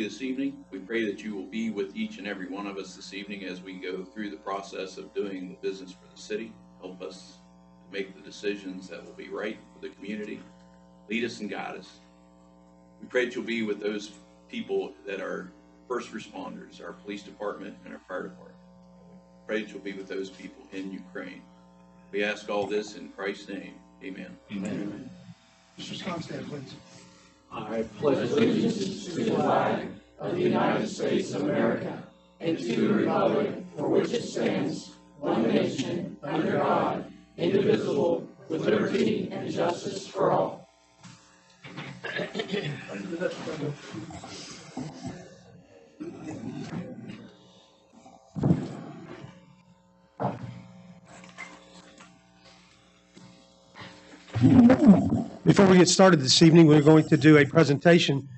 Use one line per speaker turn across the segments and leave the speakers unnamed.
this evening. We pray that you will be with each and every one of us this evening as we go through the process of doing the business for the city. Help us to make the decisions that will be right for the community. Lead us and guide us. We pray that you'll be with those people that are first responders, our police department and our fire department. Pray that you'll be with those people in Ukraine. We ask all this in Christ's name. Amen.
Amen. Mr. Scott, stand, please.
I pledge allegiance to the flag of the United States of America and to the republic for which it stands, one nation, under God, indivisible, with liberty and justice for all.
Before we get started this evening, we're going to do a presentation.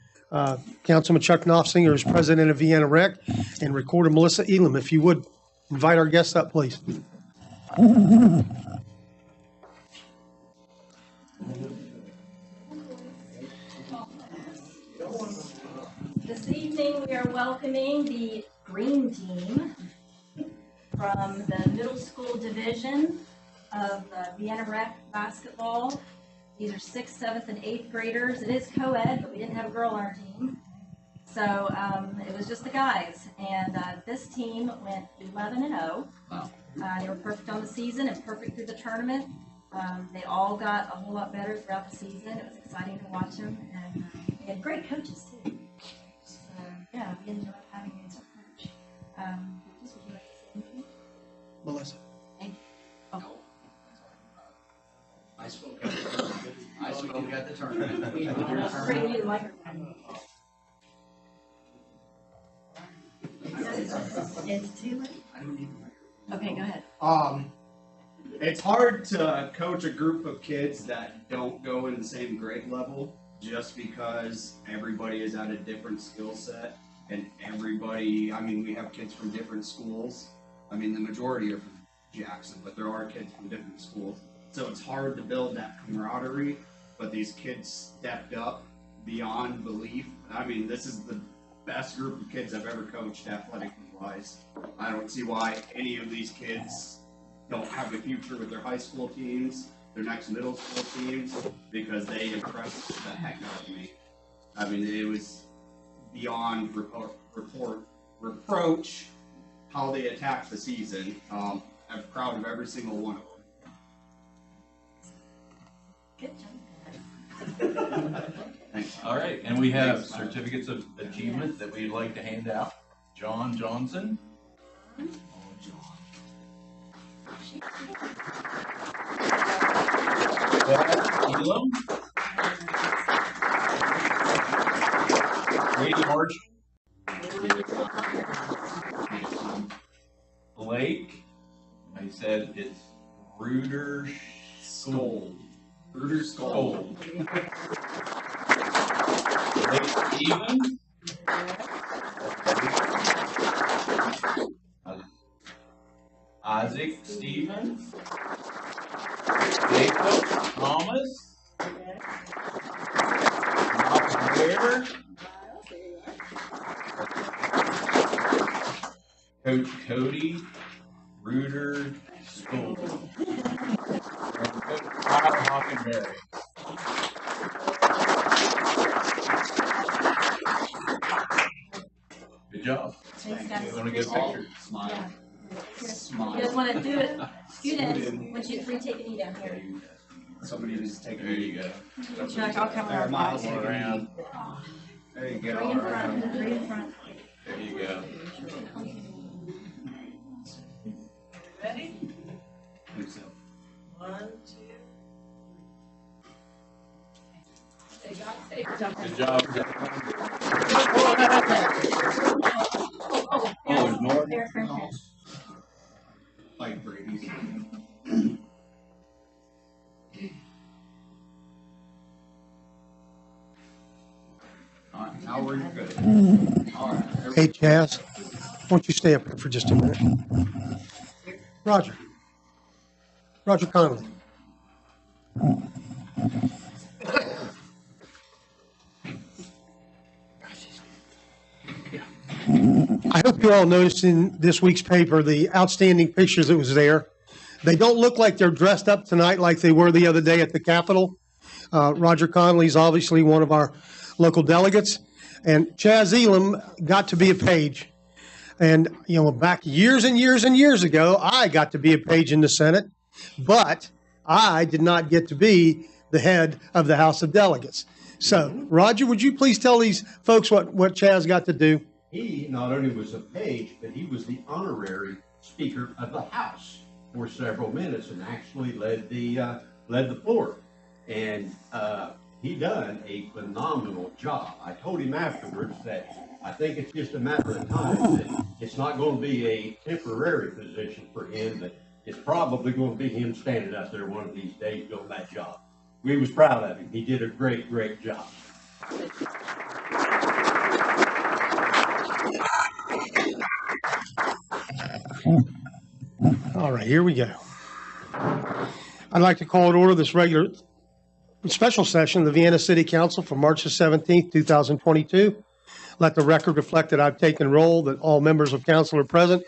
Councilman Chuck Knopfsinger is president of Vienna Rec, and Recorder Melissa Elam. If you would, invite our guests up, please.
This evening, we are welcoming the Green Team from the middle school division of Vienna Rec basketball. These are 6th, 7th, and 8th graders. It is co-ed, but we didn't have a girl on our team. So it was just the guys. And this team went 11-0.
Wow.
They were perfect on the season and perfect through the tournament. They all got a whole lot better throughout the season. It was exciting to watch them. And they had great coaches, too. So, yeah, we enjoyed having you as a coach. Would you like to say anything?
Melissa.
Thank you. Oh.
I spoke at the tournament.
Bring you the microphone. It's too late. Okay, go ahead.
It's hard to coach a group of kids that don't go in the same grade level just because everybody is at a different skill set and everybody, I mean, we have kids from different schools. I mean, the majority are from Jackson, but there are kids from different schools. So it's hard to build that camaraderie, but these kids stepped up beyond belief. I mean, this is the best group of kids I've ever coached athletically-wise. I don't see why any of these kids don't have a future with their high school teams, their next middle school teams, because they impressed the heck out of me. I mean, it was beyond reproach how they attacked the season. I'm proud of every single one of them.
Good job.
Thanks.
All right, and we have certificates of achievement that we'd like to hand out. John Johnson. Brad Elam. Brady Marshall. Blake. I said it's Ruder Skold.
Ruder Skold.
Blake Stevens. Isaac Stevens. Jacob Thomas. Ware. Coach Cody Ruder School. And Coach Kyle Hockenberry. Good job.
Thanks, guys.
You want to get a picture?
Smile.
Yeah.
Smile.
You guys want to do it? Students, once you three take a knee down here.
Somebody just take a
There you go.
Chuck, I'll come
There,
around.
Miles,
All around.
There you go.
Three in front, three in front.
There you go.
Ready?
I think so.
1, 2. They got it.
Good job. Oh, there's more?
There's French.
Like Brady's. All right, now we're good. All right.
Hey, Jazz, why don't you stay up here for just a minute? Roger. Roger Connolly. hope you all noticed in this week's paper the outstanding pictures that was there. They don't look like they're dressed up tonight like they were the other day at the Capitol. Roger Conley's obviously one of our local delegates, and Chaz Elam got to be a page. And, back years and years and years ago, I got to be a page in the Senate, but I did not get to be the head of the House of Delegates. So, Roger, would you please tell these folks what Chaz got to do?
He not only was a page, but he was the honorary Speaker of the House for several minutes and actually led the floor. And he done a phenomenal job. I told him afterwards that I think it's just a matter of time, that it's not going to be a temporary position for him, that it's probably going to be him standing up there one of these days doing that job. We was proud of him. He did a great, great job.
All right, here we go. I'd like to call to order this regular special session of the Vienna City Council for March the 17th, 2022. Let the record reflect that I've taken roll, that all members of council are present.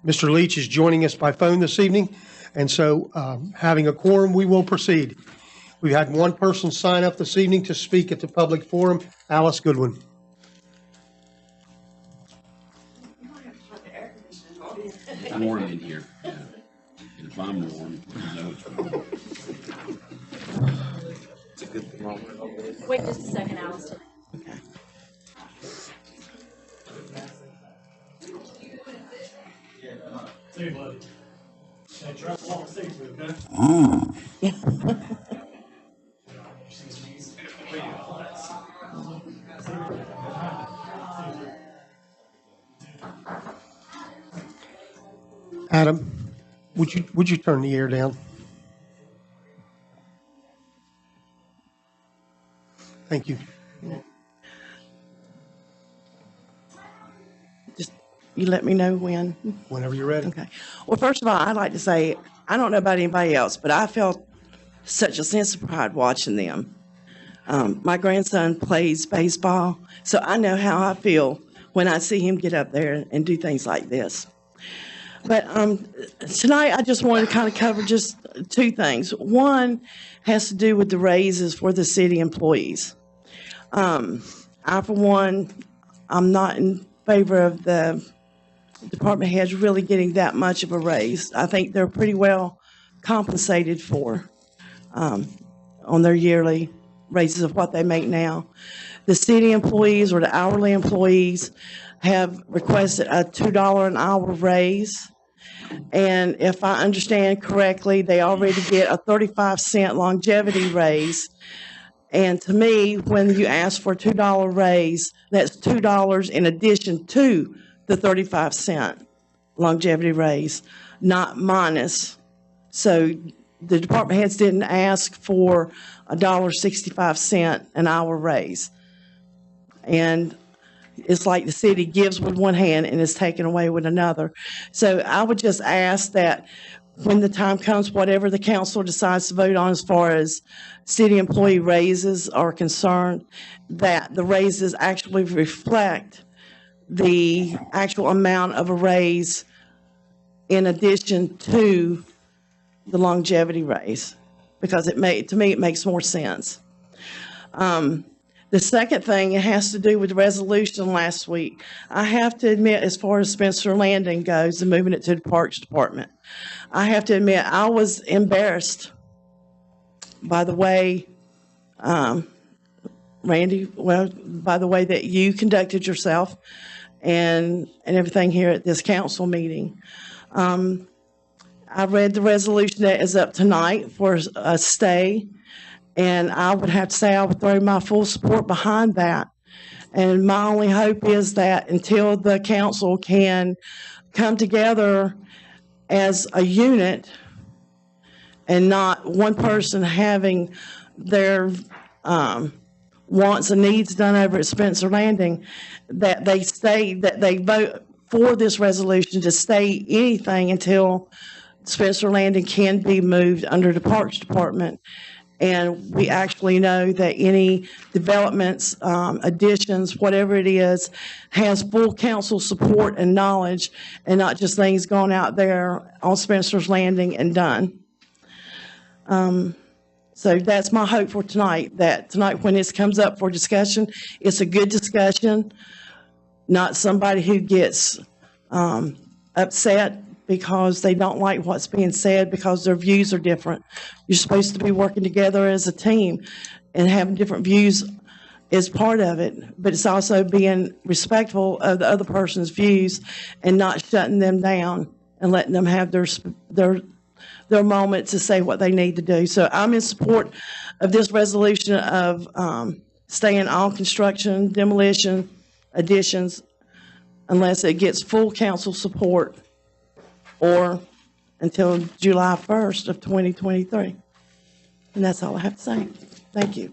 Mr. Leach is joining us by phone this evening, and so having a quorum, we will proceed. We've had one person sign up this evening to speak at the public forum, Alice Goodwin.
It's warm in here. Yeah. And if I'm warm, you know it's warm. It's a good thing.
Wait just a second, Allison.
Hey, buddy. Hey, try to walk safely, okay?
Adam, would you turn the air down? Thank you.
Just, you let me know when.
Whenever you're ready.
Okay. Well, first of all, I'd like to say, I don't know about anybody else, but I felt such a sense of pride watching them. My grandson plays baseball, so I know how I feel when I see him get up there and do things like this. But tonight, I just wanted to kind of cover just two things. One has to do with the raises for the city employees. I, for one, I'm not in favor of the department heads really getting that much of a raise. I think they're pretty well compensated for on their yearly raises of what they make now. The city employees or the hourly employees have requested a $2 an hour raise. And if I understand correctly, they already get a 35-cent longevity raise. And to me, when you ask for a $2 raise, that's $2 in addition to the 35-cent longevity raise, not minus. So the department heads didn't ask for a $1.65 an hour raise. And it's like the city gives with one hand and is taken away with another. So I would just ask that when the time comes, whatever the council decides to vote on as far as city employee raises are concerned, that the raises actually reflect the actual amount of a raise in addition to the longevity raise, because to me, it makes more sense. The second thing, it has to do with the resolution last week. I have to admit, as far as Spencer Landing goes and moving it to the Parks Department, I have to admit I was embarrassed by the way, Randy, by the way that you conducted yourself and everything here at this council meeting. I read the resolution that is up tonight for a stay. And I would have to say I would throw my full support behind that. And my only hope is that until the council can come together as a unit and not one person having their wants and needs done over at Spencer Landing, that they vote for this resolution to stay anything until Spencer Landing can be moved under the Parks Department. And we actually know that any developments, additions, whatever it is, has full council support and knowledge, and not just things going out there on Spencer's Landing and done. So that's my hope for tonight, that tonight when this comes up for discussion, it's a good discussion, not somebody who gets upset because they don't like what's being said because their views are different. You're supposed to be working together as a team, and having different views is part of it, but it's also being respectful of the other person's views and not shutting them down and letting them have their moment to say what they need to do. So I'm in support of this resolution of staying all construction, demolition, additions, unless it gets full council support, or until July 1st of 2023. And that's all I have to say. Thank you.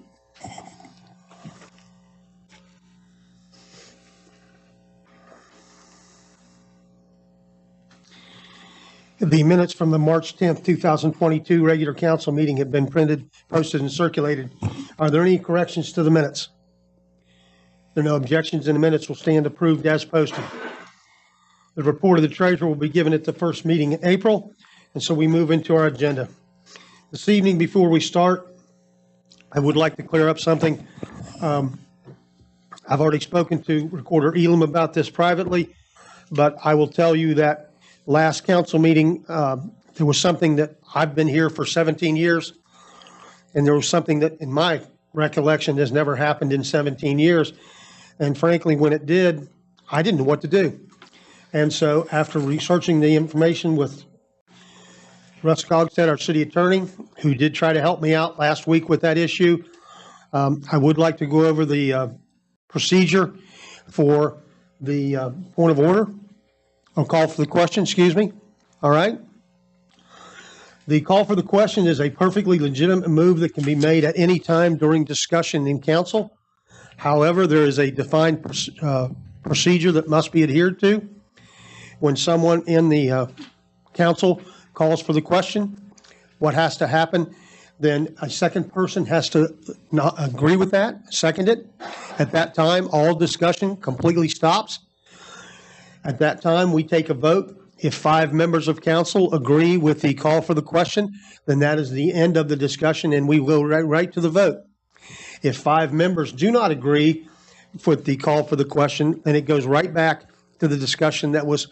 The minutes from the March 10th, 2022 regular council meeting have been printed, posted, and circulated. Are there any corrections to the minutes? If there are no objections, and the minutes will stand approved as posted. The report of the treasurer will be given at the first meeting in April, and so we move into our agenda. This evening, before we start, I would like to clear up something. I've already spoken to Recorder Elam about this privately, but I will tell you that last council meeting, there was something that I've been here for 17 years, and there was something that, in my recollection, has never happened in 17 years. And frankly, when it did, I didn't know what to do. And so after researching the information with Russ Gogstad, our city attorney, who did try to help me out last week with that issue, I would like to go over the procedure for the point of order. I'll call for the question, excuse me. All right. The call for the question is a perfectly legitimate move that can be made at any time during discussion in council. However, there is a defined procedure that must be adhered to. When someone in the council calls for the question, what has to happen? Then a second person has to not agree with that, second it. At that time, all discussion completely stops. At that time, we take a vote. If 5 members of council agree with the call for the question, then that is the end of the discussion, and we will go right to the vote. If 5 members do not agree with the call for the question, then it goes right back to the discussion that was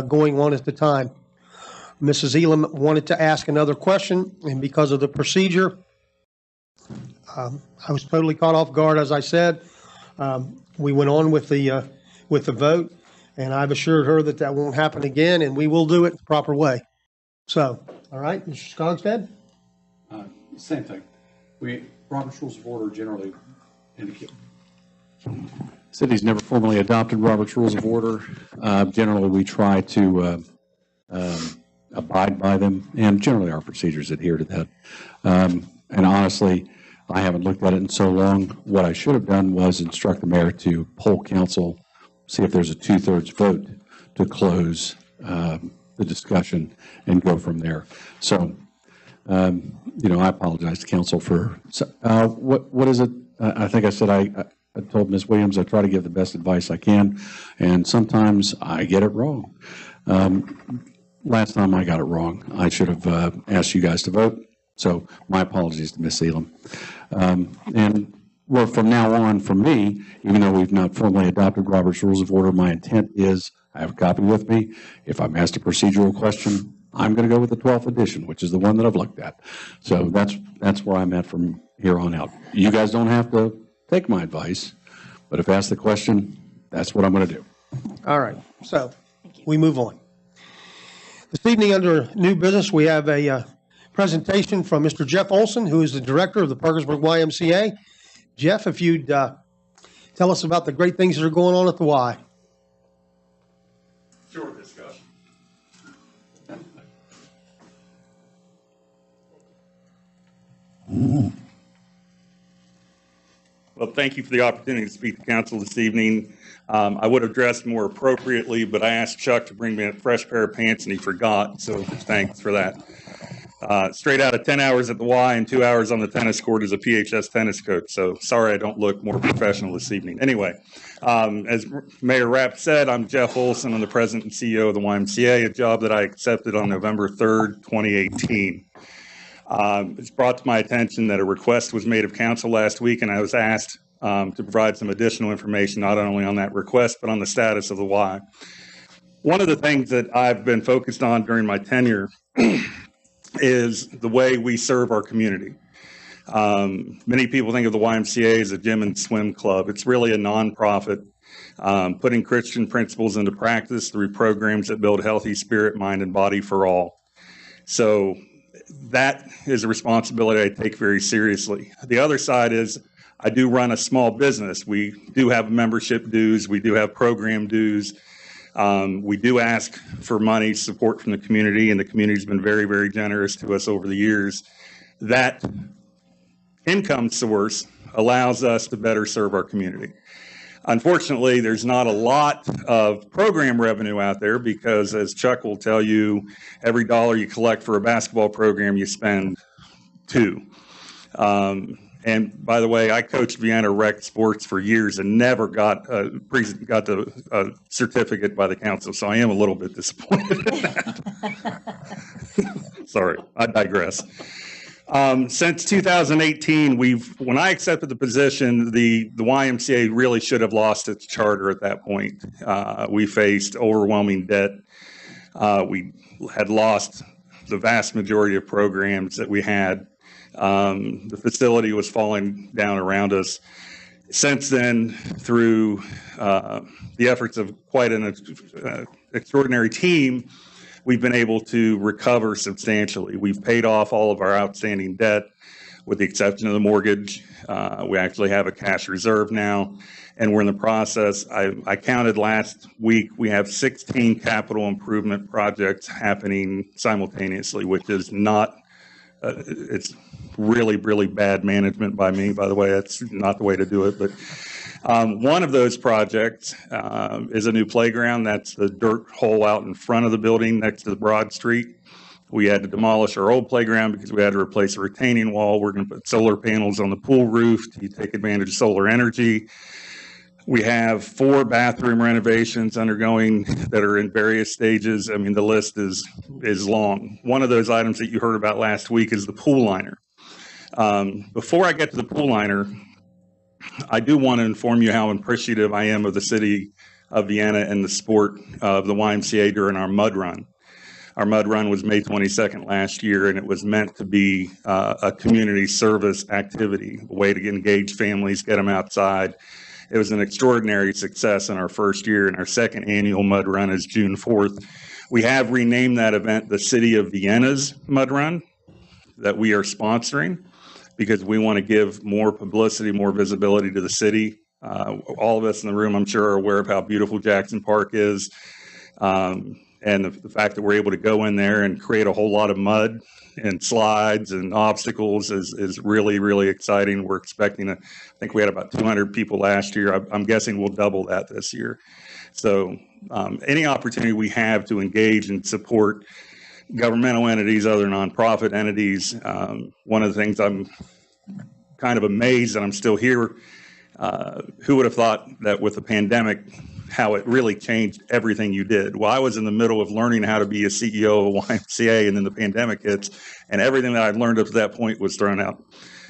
going on at the time. Mrs. Elam wanted to ask another question, and because of the procedure, I was totally caught off guard, as I said. We went on with the vote, and I've assured her that that won't happen again, and we will do it the proper way. So, all right, Mr. Skogstad?
Same thing. Robert's Rules of Order generally indicate. City's never formally adopted Robert's Rules of Order. Generally, we try to abide by them, and generally our procedures adhere to that. And honestly, I haven't looked at it in so long. What I should have done was instruct the mayor to poll council, see if there's a 2/3 vote to close the discussion and go from there. So, I apologize to council for, what is it? I think I said I told Ms. Williams I try to give the best advice I can, and sometimes I get it wrong. Last time I got it wrong. I should have asked you guys to vote. So my apologies to Ms. Elam. And well, from now on, for me, even though we've not formally adopted Robert's Rules of Order, my intent is, I have a copy with me. If I'm asked a procedural question, I'm going to go with the 12th edition, which is the one that I've looked at. So that's where I'm at from here on out. You guys don't have to take my advice, but if asked the question, that's what I'm going to do.
All right, so we move on. This evening, under new business, we have a presentation from Mr. Jeff Olson, who is the director of the Parkersburg YMCA. Jeff, if you'd tell us about the great things that are going on at the Y.
Short discussion. Well, thank you for the opportunity to speak to council this evening. I would have dressed more appropriately, but I asked Chuck to bring me a fresh pair of pants and he forgot, so thanks for that. Straight out of 10 hours at the Y and 2 hours on the tennis court as a PHS tennis coach. So sorry I don't look more professional this evening. Anyway, as Mayor Rapp said, I'm Jeff Olson. I'm the president and CEO of the YMCA, a job that I accepted on November 3rd, 2018. It's brought to my attention that a request was made of council last week, and I was asked to provide some additional information, not only on that request, but on the status of the Y. One of the things that I've been focused on during my tenure is the way we serve our community. Many people think of the YMCA as a gym and swim club. It's really a nonprofit, putting Christian principles into practice through programs that build healthy spirit, mind, and body for all. So that is a responsibility I take very seriously. The other side is I do run a small business. We do have membership dues. We do have program dues. We do ask for money, support from the community, and the community's been very, very generous to us over the years. That income source allows us to better serve our community. Unfortunately, there's not a lot of program revenue out there because, as Chuck will tell you, every dollar you collect for a basketball program, you spend two. And by the way, I coached Vienna rec sports for years and never got a certificate by the council, so I am a little bit disappointed in that. Sorry, I digress. Since 2018, when I accepted the position, the YMCA really should have lost its charter at that point. We faced overwhelming debt. We had lost the vast majority of programs that we had. The facility was falling down around us. Since then, through the efforts of quite an extraordinary team, we've been able to recover substantially. We've paid off all of our outstanding debt, with the exception of the mortgage. We actually have a cash reserve now, and we're in the process. I counted last week, we have 16 capital improvement projects happening simultaneously, which is not, it's really, really bad management by me, by the way. That's not the way to do it. But one of those projects is a new playground. That's the dirt hole out in front of the building next to the Broad Street. We had to demolish our old playground because we had to replace a retaining wall. We're going to put solar panels on the pool roof to take advantage of solar energy. We have 4 bathroom renovations undergoing that are in various stages. I mean, the list is long. One of those items that you heard about last week is the pool liner. Before I get to the pool liner, I do want to inform you how appreciative I am of the city of Vienna and the sport of the YMCA during our mud run. Our mud run was May 22nd last year, and it was meant to be a community service activity, a way to engage families, get them outside. It was an extraordinary success in our first year, and our second annual mud run is June 4th. We have renamed that event the City of Vienna's Mud Run that we are sponsoring because we want to give more publicity, more visibility to the city. All of us in the room, I'm sure, are aware of how beautiful Jackson Park is. And the fact that we're able to go in there and create a whole lot of mud and slides and obstacles is really, really exciting. We're expecting, I think we had about 200 people last year. I'm guessing we'll double that this year. So any opportunity we have to engage and support governmental entities, other nonprofit entities, one of the things I'm kind of amazed that I'm still here. Who would have thought that with the pandemic, how it really changed everything you did? Well, I was in the middle of learning how to be a CEO of a YMCA, and then the pandemic hits, and everything that I'd learned up to that point was thrown out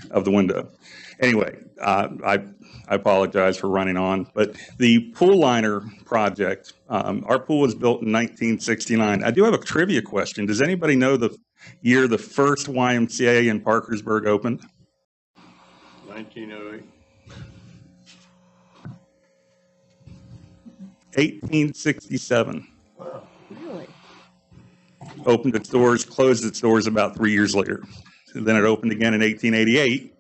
of the window. Anyway, I apologize for running on, but the pool liner project, our pool was built in 1969. I do have a trivia question. Does anybody know the year the first YMCA in Parkersburg opened?
1908.
1867.
Wow.
Really?
Opened its doors, closed its doors about 3 years later. And then it opened again in 1888,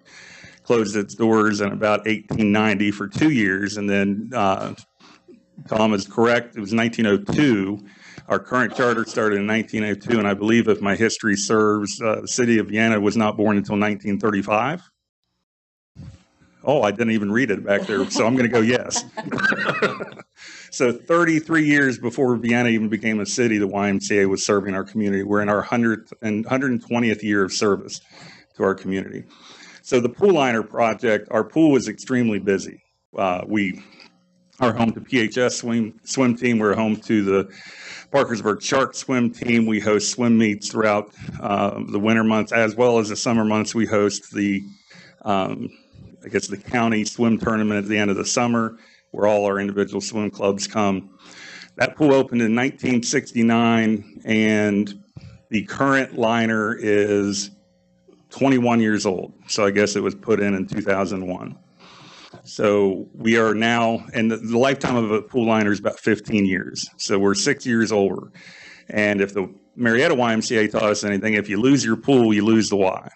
closed its doors in about 1890 for 2 years. And then Tom is correct, it was 1902. Our current charter started in 1902, and I believe, if my history serves, the city of Vienna was not born until 1935. Oh, I didn't even read it back there, so I'm going to go yes. So 33 years before Vienna even became a city, the YMCA was serving our community. We're in our 100th and 120th year of service to our community. So the pool liner project, our pool was extremely busy. We are home to PHS swim team. We're home to the Parkersburg Shark swim team. We host swim meets throughout the winter months, as well as the summer months. We host the county swim tournament at the end of the summer, where all our individual swim clubs come. That pool opened in 1969, and the current liner is 21 years old. So I guess it was put in 2001. So we are now, and the lifetime of a pool liner is about 15 years. So we're 6 years older. And if the Marietta YMCA taught us anything, if you lose your pool, you lose the Y.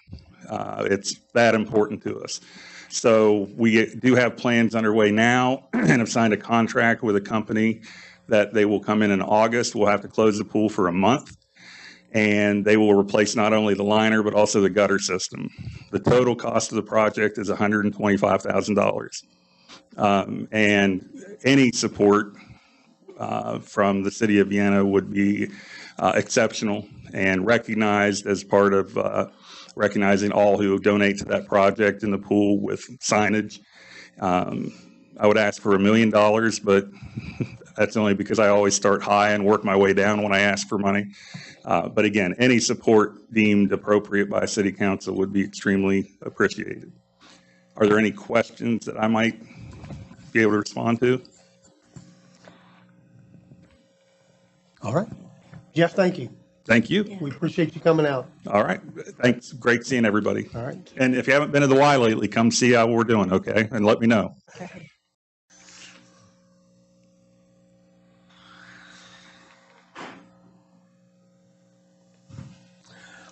It's that important to us. So we do have plans underway now and have signed a contract with a company that they will come in August. We'll have to close the pool for a month, and they will replace not only the liner, but also the gutter system. The total cost of the project is $125,000. And any support from the city of Vienna would be exceptional and recognized as part of recognizing all who donate to that project in the pool with signage. I would ask for $1 million, but that's only because I always start high and work my way down when I ask for money. But again, any support deemed appropriate by City Council would be extremely appreciated. Are there any questions that I might be able to respond to?
All right. Jeff, thank you.
Thank you.
We appreciate you coming out.
All right. Thanks. Great seeing everybody.
All right.
And if you haven't been to the Y lately, come see how we're doing, okay? And let me know.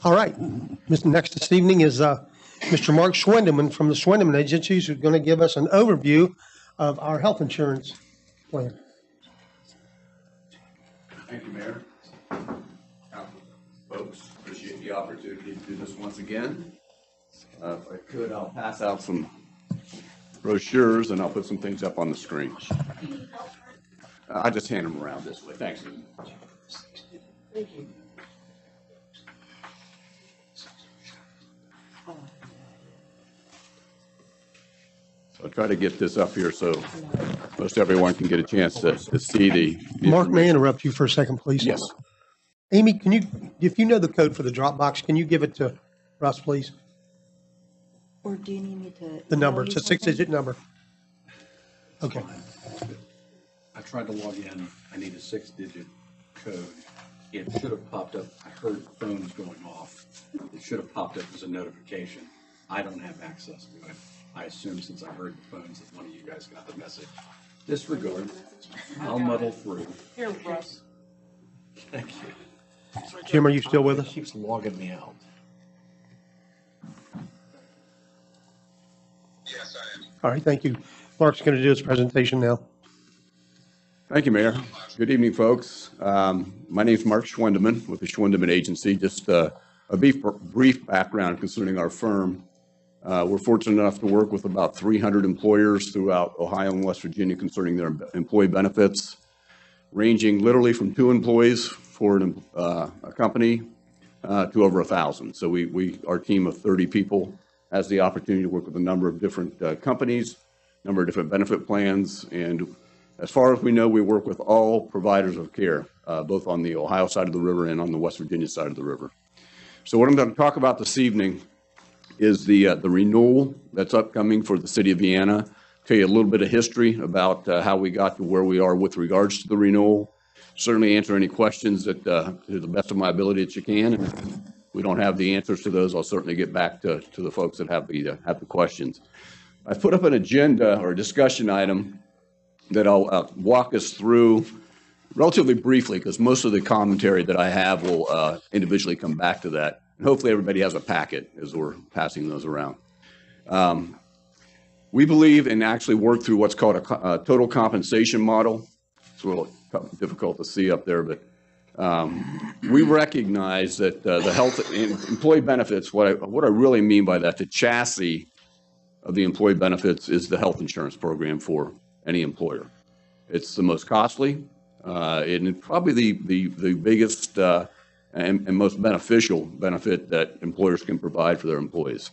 All right. Next this evening is Mr. Mark Schwendeman from the Schwendeman Agencies, who's going to give us an overview of our health insurance plan.
Thank you, Mayor. Folks, appreciate the opportunity to do this once again. If I could, I'll pass out some brochures and I'll put some things up on the screen. I just hand them around this way. Thanks.
Thank you.
I'll try to get this up here so most everyone can get a chance to see the
Mark, may I interrupt you for a second, please?
Yes.
Amy, can you, if you know the code for the Dropbox, can you give it to Russ, please?
Or do you need me to?
The number, it's a 6-digit number. Okay.
I tried to log in. I need a 6-digit code. It should have popped up. I heard phones going off. It should have popped up as a notification. I don't have access to it. I assume since I heard the phones that one of you guys got the message. Disregard. I'll muddle through.
Here, Russ.
Thank you.
Jim, are you still with us?
It keeps logging me out.
Yes, I am.
All right, thank you. Mark's going to do his presentation now.
Thank you, Mayor. Good evening, folks. My name is Mark Schwendeman with the Schwendeman Agency. Just a brief background concerning our firm. We're fortunate enough to work with about 300 employers throughout Ohio and West Virginia concerning their employee benefits, ranging literally from 2 employees for a company to over 1,000. So our team of 30 people has the opportunity to work with a number of different companies, a number of different benefit plans, and as far as we know, we work with all providers of care, both on the Ohio side of the river and on the West Virginia side of the river. So what I'm going to talk about this evening is the renewal that's upcoming for the city of Vienna. Tell you a little bit of history about how we got to where we are with regards to the renewal. Certainly answer any questions that, to the best of my ability that you can. And if we don't have the answers to those, I'll certainly get back to the folks that have the questions. I've put up an agenda or a discussion item that I'll walk us through relatively briefly, because most of the commentary that I have will individually come back to that. And hopefully everybody has a packet as we're passing those around. We believe and actually work through what's called a total compensation model. It's a little difficult to see up there, but we recognize that the health employee benefits, what I really mean by that, the chassis of the employee benefits is the health insurance program for any employer. It's the most costly, and probably the biggest and most beneficial benefit that employers can provide for their employees.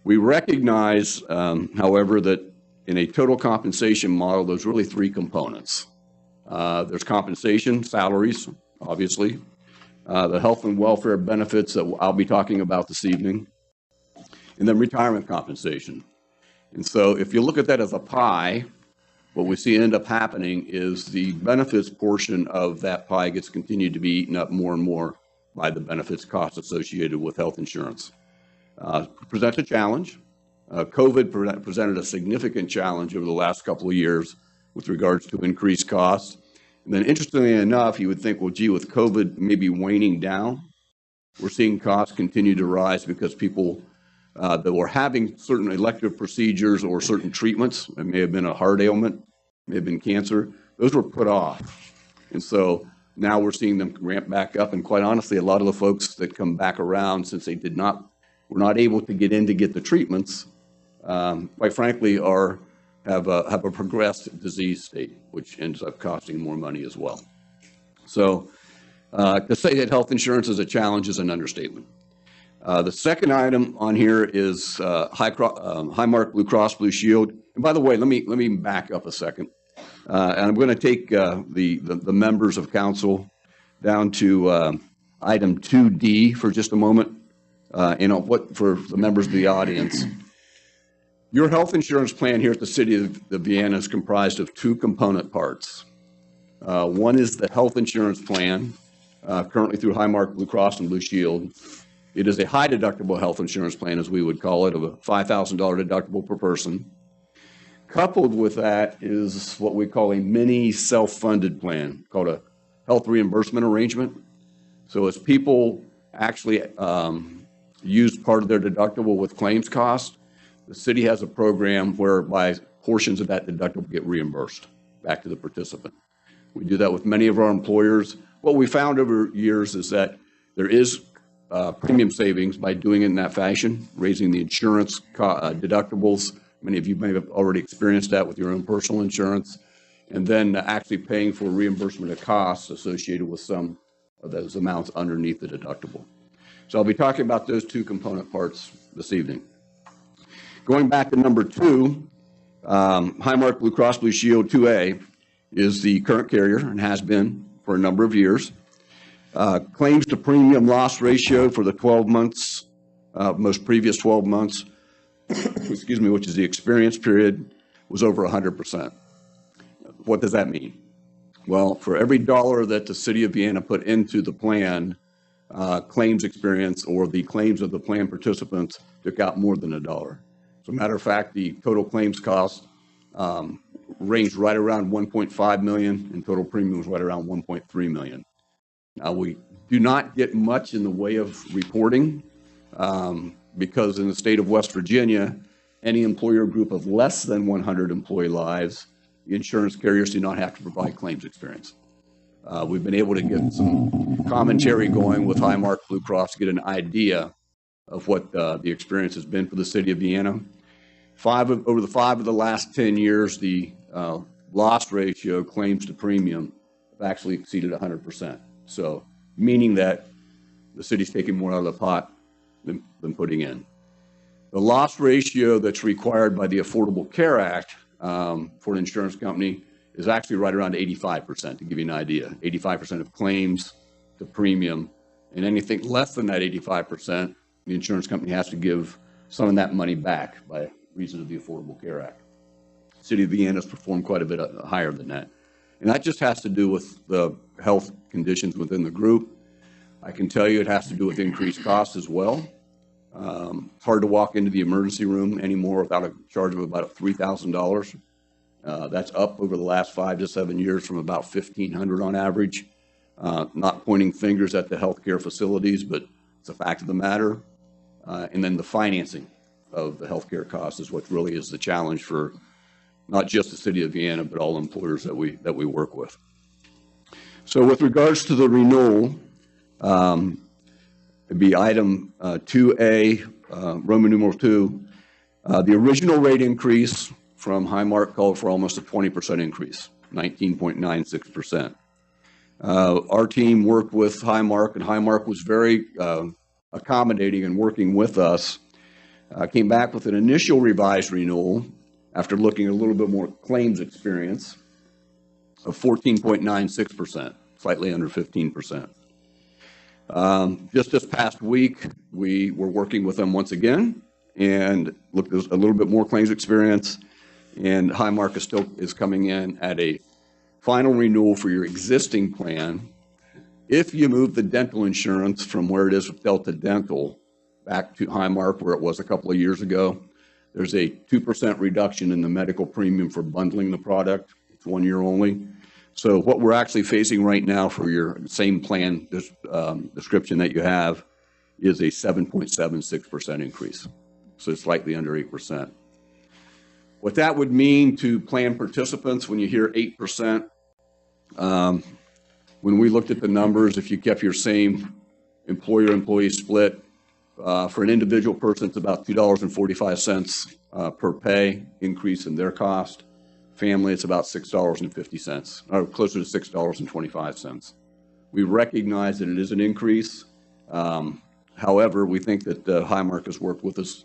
We recognize, however, that in a total compensation model, there's really three components. There's compensation, salaries, obviously, the health and welfare benefits that I'll be talking about this evening, and then retirement compensation. And so if you look at that as a pie, what we see end up happening is the benefits portion of that pie gets continued to be eaten up more and more by the benefits costs associated with health insurance. Presents a challenge. COVID presented a significant challenge over the last couple of years with regards to increased costs. And then interestingly enough, you would think, well, gee, with COVID maybe waning down, we're seeing costs continue to rise because people that were having certain elective procedures or certain treatments, it may have been a heart ailment, may have been cancer, those were put off. And so now we're seeing them ramp back up. And quite honestly, a lot of the folks that come back around, since they were not able to get in to get the treatments, quite frankly, have a progressed disease state, which ends up costing more money as well. So to say that health insurance is a challenge is an understatement. The second item on here is Highmark Blue Cross Blue Shield. And by the way, let me back up a second. And I'm going to take the members of council down to item 2D for just a moment. For the members of the audience, your health insurance plan here at the City of Vienna is comprised of two component parts. One is the health insurance plan, currently through Highmark Blue Cross and Blue Shield. It is a high deductible health insurance plan, as we would call it, of a $5,000 deductible per person. Coupled with that is what we call a mini self-funded plan called a health reimbursement arrangement. So as people actually use part of their deductible with claims costs, the city has a program whereby portions of that deductible get reimbursed back to the participant. We do that with many of our employers. What we found over years is that there is premium savings by doing it in that fashion, raising the insurance deductibles. Many of you may have already experienced that with your own personal insurance, and then actually paying for reimbursement of costs associated with some of those amounts underneath the deductible. So I'll be talking about those two component parts this evening. Going back to number 2, Highmark Blue Cross Blue Shield 2A is the current carrier and has been for a number of years. Claims to premium loss ratio for the 12 months, most previous 12 months, excuse me, which is the experience period, was over 100%. What does that mean? Well, for every dollar that the City of Vienna put into the plan, claims experience or the claims of the plan participants took out more than $1. As a matter of fact, the total claims cost ranged right around 1.5 million, and total premiums right around 1.3 million. Now, we do not get much in the way of reporting because in the state of West Virginia, any employer group of less than 100 employee lives, the insurance carriers do not have to provide claims experience. We've been able to get some commentary going with Highmark Blue Cross to get an idea of what the experience has been for the City of Vienna. Over the 5 of the last 10 years, the loss ratio claims to premium have actually exceeded 100%. So meaning that the city's taking more out of the pot than putting in. The loss ratio that's required by the Affordable Care Act for an insurance company is actually right around 85%, to give you an idea. 85% of claims to premium, and anything less than that 85%, the insurance company has to give some of that money back by reason of the Affordable Care Act. The City of Vienna has performed quite a bit higher than that. And that just has to do with the health conditions within the group. I can tell you it has to do with increased costs as well. It's hard to walk into the emergency room anymore without a charge of about $3,000. That's up over the last 5 to 7 years from about $1,500 on average. Not pointing fingers at the healthcare facilities, but it's a fact of the matter. And then the financing of the healthcare costs is what really is the challenge for not just the City of Vienna, but all employers that we work with. So with regards to the renewal, it'd be item 2A, Roman numeral 2. The original rate increase from Highmark called for almost a 20% increase. 19.96%. Our team worked with Highmark, and Highmark was very accommodating in working with us. Came back with an initial revised renewal after looking at a little bit more claims experience of 14.96%, slightly under 15%. Just this past week, we were working with them once again and looked at a little bit more claims experience, and Highmark is coming in at a final renewal for your existing plan. If you move the dental insurance from where it is with Delta Dental back to Highmark where it was a couple of years ago, there's a 2% reduction in the medical premium for bundling the product. It's 1 year only. So what we're actually facing right now for your same plan description that you have is a 7.76% increase. So it's slightly under 8%. What that would mean to plan participants when you hear 8%, when we looked at the numbers, if you kept your same employer-employee split, for an individual person, it's about $2.45 per pay increase in their cost. Family, it's about $6.50, or closer to $6.25. We recognize that it is an increase. However, we think that Highmark has worked with us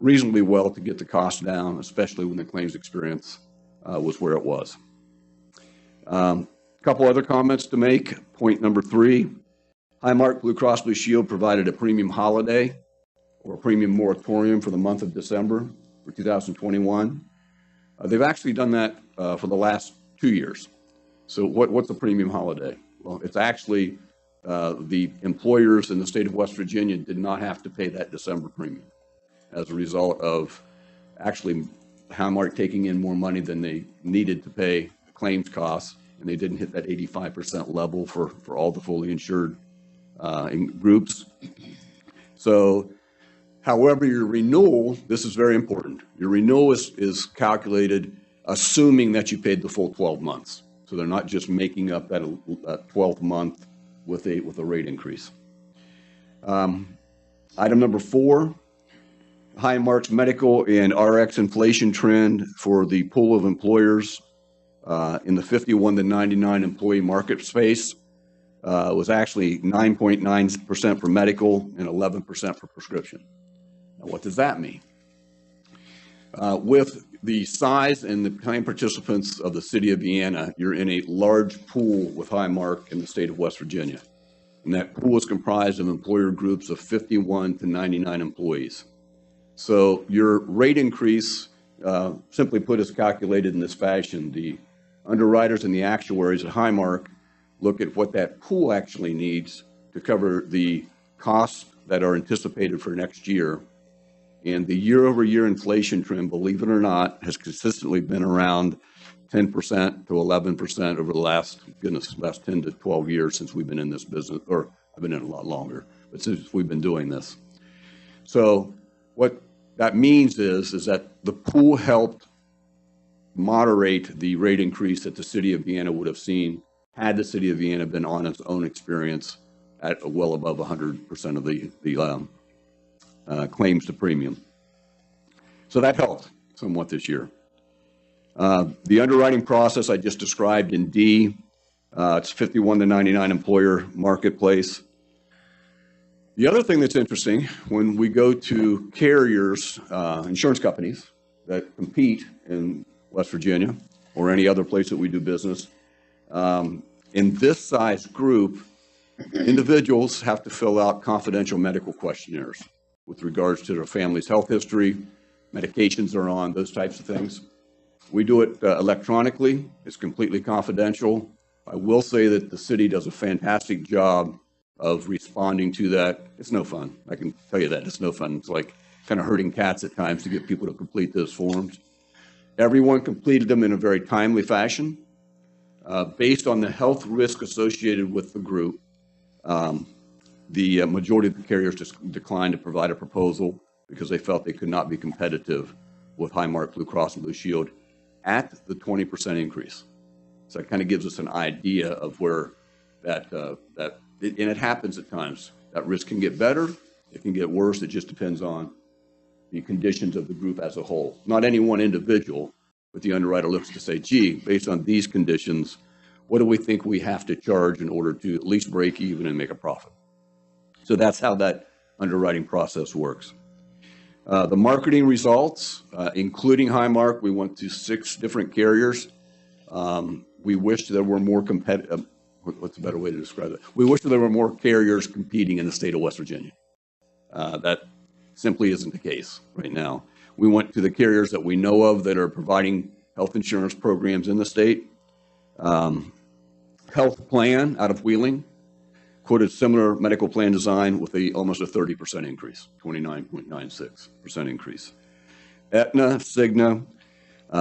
reasonably well to get the cost down, especially when the claims experience was where it was. A couple other comments to make. Point number 3, Highmark Blue Cross Blue Shield provided a premium holiday or a premium moratorium for the month of December for 2021. They've actually done that for the last 2 years. So what's a premium holiday? Well, it's actually the employers in the state of West Virginia did not have to pay that December premium as a result of actually Highmark taking in more money than they needed to pay claims costs, and they didn't hit that 85% level for all the fully insured groups. So, however, your renewal, this is very important. Your renewal is calculated assuming that you paid the full 12 months. So they're not just making up that 12th month with a rate increase. Item number 4, Highmark's medical and RX inflation trend for the pool of employers in the 51 to 99 employee market space was actually 9.9% for medical and 11% for prescription. Now, what does that mean? With the size and the claim participants of the city of Vienna, you're in a large pool with Highmark in the state of West Virginia. And that pool is comprised of employer groups of 51 to 99 employees. So your rate increase, simply put, is calculated in this fashion. The underwriters and the actuaries at Highmark look at what that pool actually needs to cover the costs that are anticipated for next year. And the year-over-year inflation trend, believe it or not, has consistently been around 10% to 11% over the last 10 to 12 years since we've been in this business, or I've been in it a lot longer, but since we've been doing this. So what that means is that the pool helped moderate the rate increase that the city of Vienna would have seen had the city of Vienna been on its own experience at well above 100% of the claims to premium. So that helped somewhat this year. The underwriting process I just described in D, it's 51 to 99 employer marketplace. The other thing that's interesting, when we go to carriers, insurance companies that compete in West Virginia or any other place that we do business, in this size group, individuals have to fill out confidential medical questionnaires with regards to their family's health history, medications they're on, those types of things. We do it electronically. It's completely confidential. I will say that the city does a fantastic job of responding to that. It's no fun. I can tell you that. It's no fun. It's like kind of herding cats at times to get people to complete those forms. Everyone completed them in a very timely fashion. Based on the health risk associated with the group, the majority of the carriers just declined to provide a proposal because they felt they could not be competitive with Highmark Blue Cross and Blue Shield at the 20% increase. So that kind of gives us an idea of where and it happens at times. That risk can get better, it can get worse. It just depends on the conditions of the group as a whole. Not any one individual, But the underwriter looks to say, gee, based on these conditions, what do we think we have to charge in order to at least break even and make a profit? So that's how that underwriting process works. The marketing results, including Highmark, we went to 6 different carriers. We wish there were more competitive, what's a better way to describe it? We wish there were more carriers competing in the state of West Virginia. That simply isn't the case right now. We went to the carriers that we know of that are providing health insurance programs in the state. Health Plan out of Wheeling quoted similar medical plan design with almost a 30% increase, 29.96% increase. Aetna, Cigna,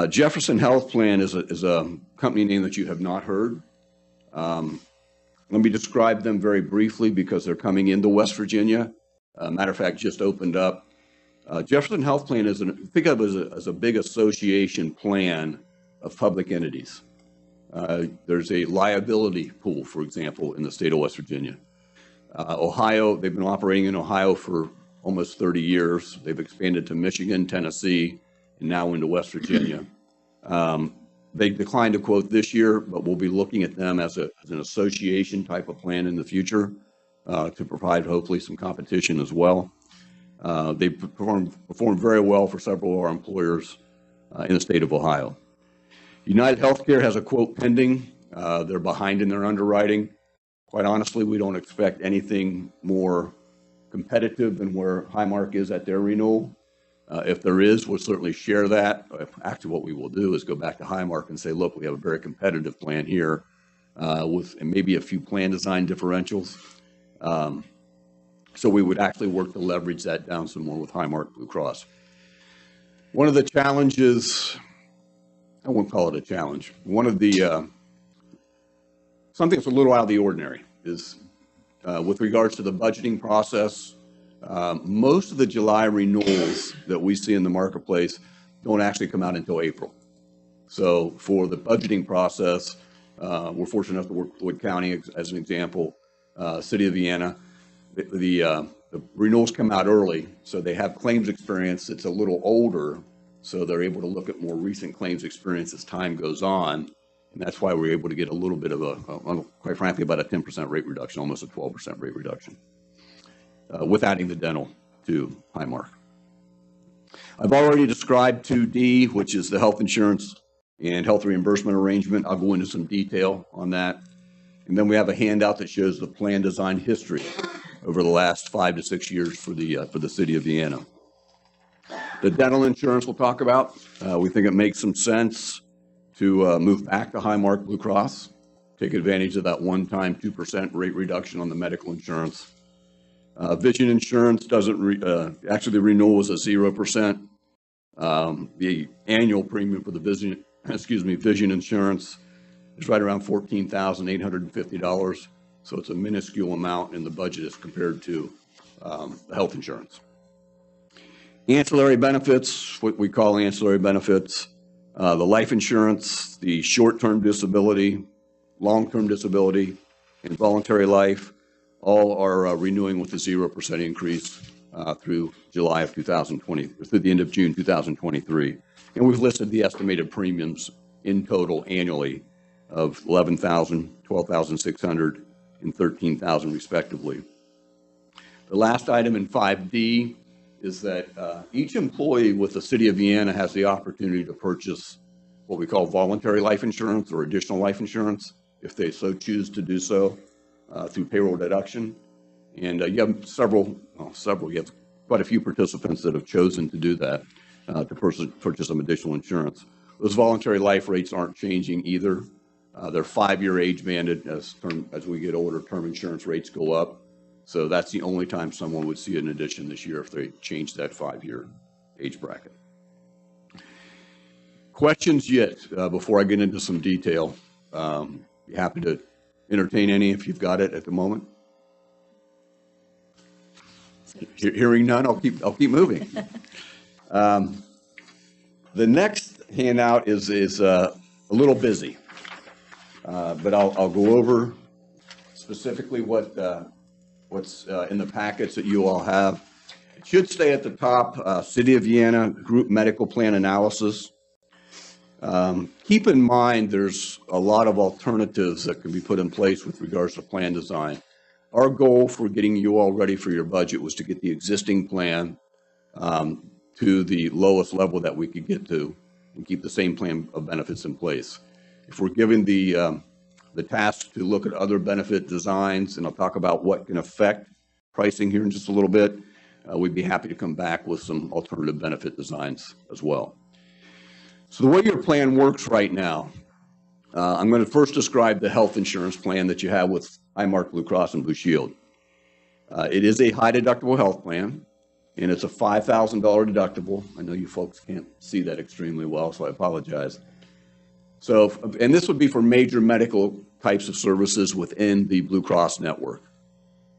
Jefferson Health Plan is a company name that you have not heard. Let me describe them very briefly because they're coming into West Virginia. Matter of fact, just opened up. Jefferson Health Plan think of it as a big association plan of public entities. There's a liability pool, for example, in the state of West Virginia. Ohio, they've been operating in Ohio for almost 30 years. They've expanded to Michigan, Tennessee, and now into West Virginia. They declined to quote this year, but we'll be looking at them as an association type of plan in the future to provide hopefully some competition as well. They performed very well for several of our employers in the state of Ohio. United Healthcare has a quote pending. They're behind in their underwriting. Quite honestly, we don't expect anything more competitive than where Highmark is at their renewal. If there is, we'll certainly share that. Actually, what we will do is go back to Highmark and say, look, we have a very competitive plan here with maybe a few plan design differentials. So we would actually work to leverage that down some more with Highmark Blue Cross. One of the challenges, I won't call it a challenge, one of the, something that's a little out of the ordinary is with regards to the budgeting process. Most of the July renewals that we see in the marketplace don't actually come out until April. So for the budgeting process, we're fortunate enough to work with Wood County as an example, City of Vienna. The renewals come out early, so they have claims experience that's a little older, so they're able to look at more recent claims experience as time goes on. And that's why we're able to get a little bit of quite frankly, about a 10% rate reduction, almost a 12% rate reduction. With adding the dental to Highmark. I've already described 2D, which is the health insurance and health reimbursement arrangement. I'll go into some detail on that. And then we have a handout that shows the plan design history over the last 5 to 6 years for the city of Vienna. The dental insurance we'll talk about. We think it makes some sense to move back to Highmark Blue Cross, take advantage of that one-time 2% rate reduction on the medical insurance. Vision insurance doesn't, actually the renewal was a 0%. The annual premium for the vision insurance is right around $14,850. So it's a minuscule amount in the budget as compared to the health insurance. Ancillary benefits, what we call ancillary benefits, the life insurance, the short-term disability, long-term disability, and voluntary life, all are renewing with a 0% increase through July of 2020, through the end of June 2023. And we've listed the estimated premiums in total annually of $11,000, $12,600, and $13,000 respectively. The last item in 5D is that each employee with the City of Vienna has the opportunity to purchase what we call voluntary life insurance or additional life insurance if they so choose to do so through payroll deduction. And you have you have quite a few participants that have chosen to do that, to purchase some additional insurance. Those voluntary life rates aren't changing either. They're 5-year age banded. As we get older, term insurance rates go up. So that's the only time someone would see an addition this year if they change that 5-year age bracket. Questions yet before I get into some detail? Be happy to entertain any if you've got it at the moment. Hearing none, I'll keep moving. The next handout is a little busy, but I'll go over specifically what's in the packets that you all have. It should stay at the top, City of Vienna Group Medical Plan Analysis. Keep in mind, there's a lot of alternatives that can be put in place with regards to plan design. Our goal for getting you all ready for your budget was to get the existing plan to the lowest level that we could get to and keep the same plan of benefits in place. If we're given the task to look at other benefit designs, and I'll talk about what can affect pricing here in just a little bit, we'd be happy to come back with some alternative benefit designs as well. So the way your plan works right now, I'm going to first describe the health insurance plan that you have with Highmark Blue Cross and Blue Shield. It is a high deductible health plan, and it's a $5,000 deductible. I know you folks can't see that extremely well, so I apologize. So, and this would be for major medical types of services within the Blue Cross network.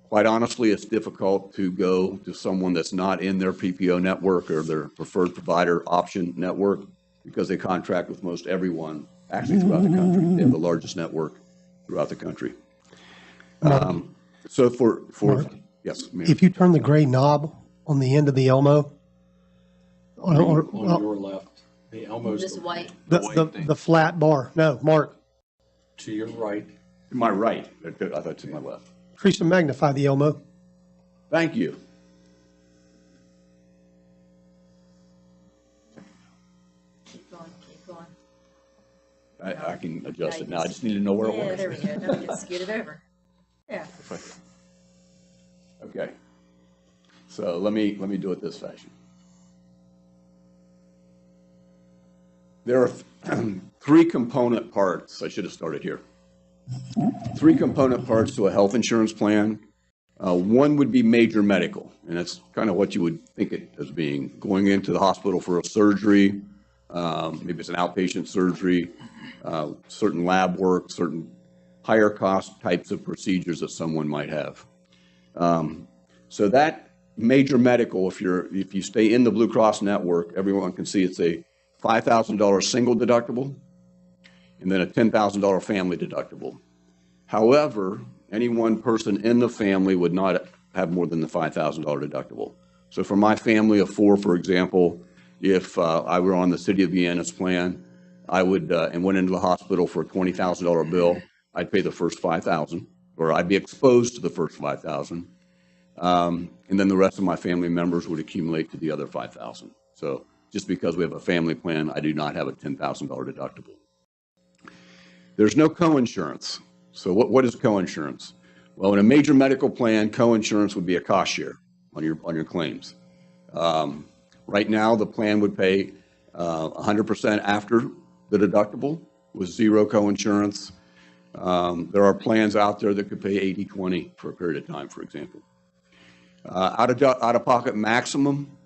Quite honestly, it's difficult to go to someone that's not in their PPO network or their preferred provider option network because they contract with most everyone actually throughout the country. They have the largest network throughout the country. So for
Mark,
yes, ma'am.
if you turn the gray knob on the end of the Elmo,
On your left, the Elmo's
This white.
the flat bar. No, Mark,
to your right.
To my right. I thought to my left.
Teresa, magnify the Elmo.
Thank you.
Keep going, keep going.
I can adjust it now. I just need to know where it
Yeah,
works.
there we go. Now we can scoot it over. Yeah.
Okay. So let me do it this fashion. There are three component parts. I should have started here. Three component parts to a health insurance plan. One would be major medical, and that's kind of what you would think it as being. Going into the hospital for a surgery, maybe it's an outpatient surgery, certain lab work, certain higher cost types of procedures that someone might have. So that major medical, if you stay in the Blue Cross network, everyone can see it's a $5,000 single deductible and then a $10,000 family deductible. However, any one person in the family would not have more than the $5,000 deductible. So for my family of four, for example, if I were on the City of Vienna's plan, I would and went into the hospital for a $20,000 bill, I'd pay the first $5,000, or I'd be exposed to the first $5,000, and then the rest of my family members would accumulate to the other $5,000. So just because we have a family plan, I do not have a $10,000 deductible. There's no coinsurance. So what is coinsurance? Well, in a major medical plan, coinsurance would be a cost share on your claims. Right now, the plan would pay 100% after the deductible with zero coinsurance. There are plans out there that could pay 80-20 for a period of time, for example. Out-of-pocket maximum,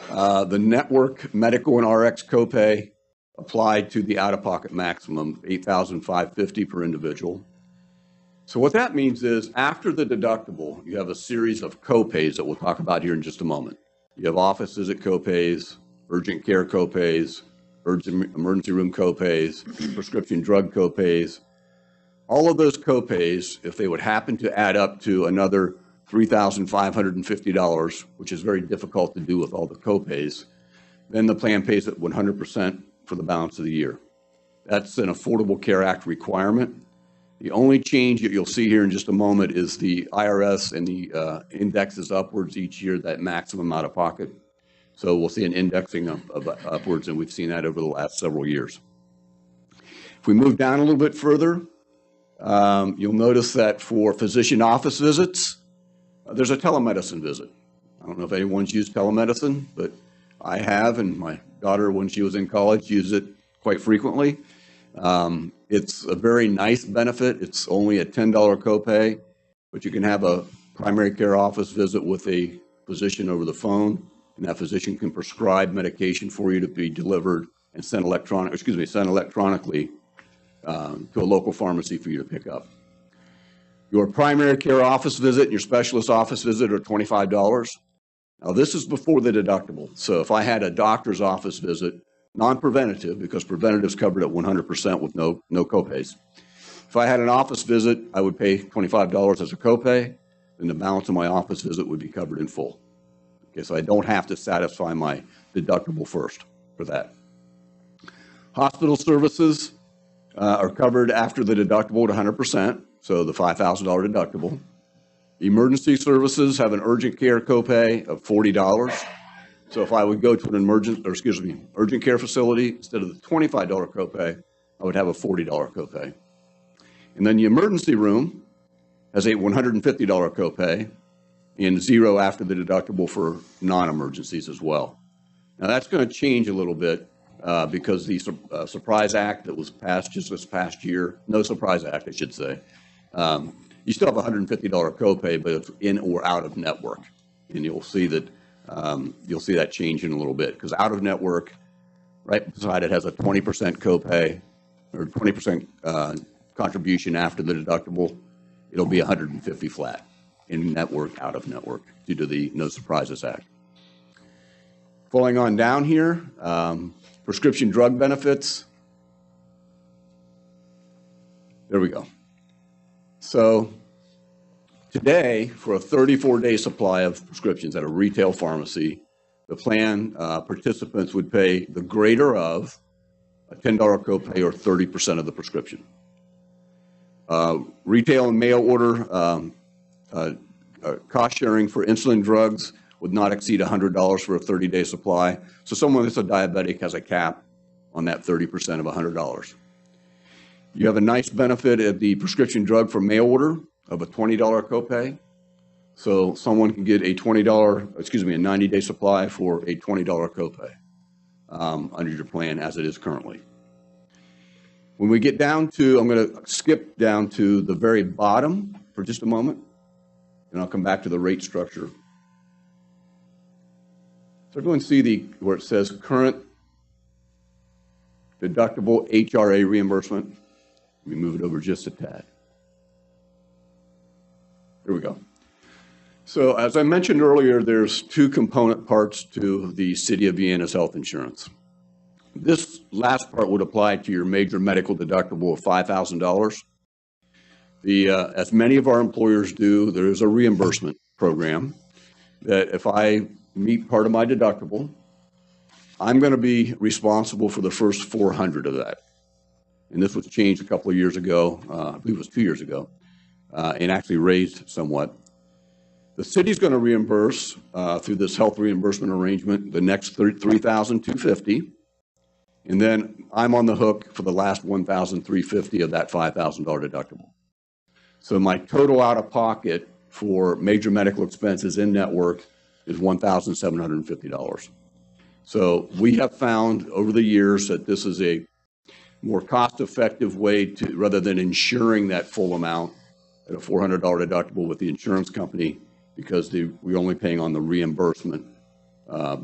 the network medical and RX copay applied to the out-of-pocket maximum, $8,550 per individual. So what that means is after the deductible, you have a series of copays that we'll talk about here in just a moment. You have office visit copays, urgent care copays, emergency room copays, prescription drug copays. All of those copays, if they would happen to add up to another $3,550, which is very difficult to do with all the copays, then the plan pays at 100% for the balance of the year. That's an Affordable Care Act requirement. The only change that you'll see here in just a moment is the IRS and the indexes upwards each year, that maximum out of pocket. So we'll see an indexing of upwards, and we've seen that over the last several years. If we move down a little bit further, you'll notice that for physician office visits, there's a telemedicine visit. I don't know if anyone's used telemedicine, but I have, and my daughter, when she was in college, used it quite frequently. It's a very nice benefit. It's only a $10 copay, but you can have a primary care office visit with a physician over the phone, and that physician can prescribe medication for you to be delivered and sent electronically to a local pharmacy for you to pick up. Your primary care office visit and your specialist office visit are $25. Now, this is before the deductible. So if I had a doctor's office visit, non-preventative, because preventative is covered at 100% with no copays. If I had an office visit, I would pay $25 as a copay, and the balance of my office visit would be covered in full. Okay, so I don't have to satisfy my deductible first for that. Hospital services are covered after the deductible at 100%, so the $5,000 deductible. Emergency services have an urgent care copay of $40. So if I would go to an urgent care facility, instead of the $25 copay, I would have a $40 copay. And then the emergency room has a $150 copay and zero after the deductible for non-emergencies as well. Now that's going to change a little bit because the Surprise Act that was passed just this past year, no Surprise Act, I should say, you still have a $150 copay, but it's in or out of network. And you'll see that change in a little bit because out of network, right beside it has a 20% copay or 20% contribution after the deductible. It'll be 150 flat in network, out of network due to the No Surprises Act. Falling on down here, prescription drug benefits. There we go. So today, for a 34-day supply of prescriptions at a retail pharmacy, the plan participants would pay the greater of a $10 copay or 30% of the prescription. Retail and mail order cost sharing for insulin drugs would not exceed $100 for a 30-day supply. So someone that's a diabetic has a cap on that 30% of $100. You have a nice benefit at the prescription drug for mail order of a $20 copay. So someone can get a a 90-day supply for a $20 copay under your plan as it is currently. When we get down to, I'm going to skip down to the very bottom for just a moment, and I'll come back to the rate structure. So everyone see where it says current deductible HRA reimbursement. Let me move it over just a tad. There we go. So as I mentioned earlier, there's two component parts to the City of Vienna's health insurance. This last part would apply to your major medical deductible of $5,000. As many of our employers do, there is a reimbursement program that if I meet part of my deductible, I'm going to be responsible for the first 400 of that. And this was changed a couple of years ago, I believe it was 2 years ago, and actually raised somewhat. The city's going to reimburse through this health reimbursement arrangement the next $3,250, and then I'm on the hook for the last $1,350 of that $5,000 deductible. So my total out of pocket for major medical expenses in network is $1,750. So we have found over the years that this is a more cost-effective way to, rather than insuring that full amount at a $400 deductible with the insurance company, because we're only paying on the reimbursement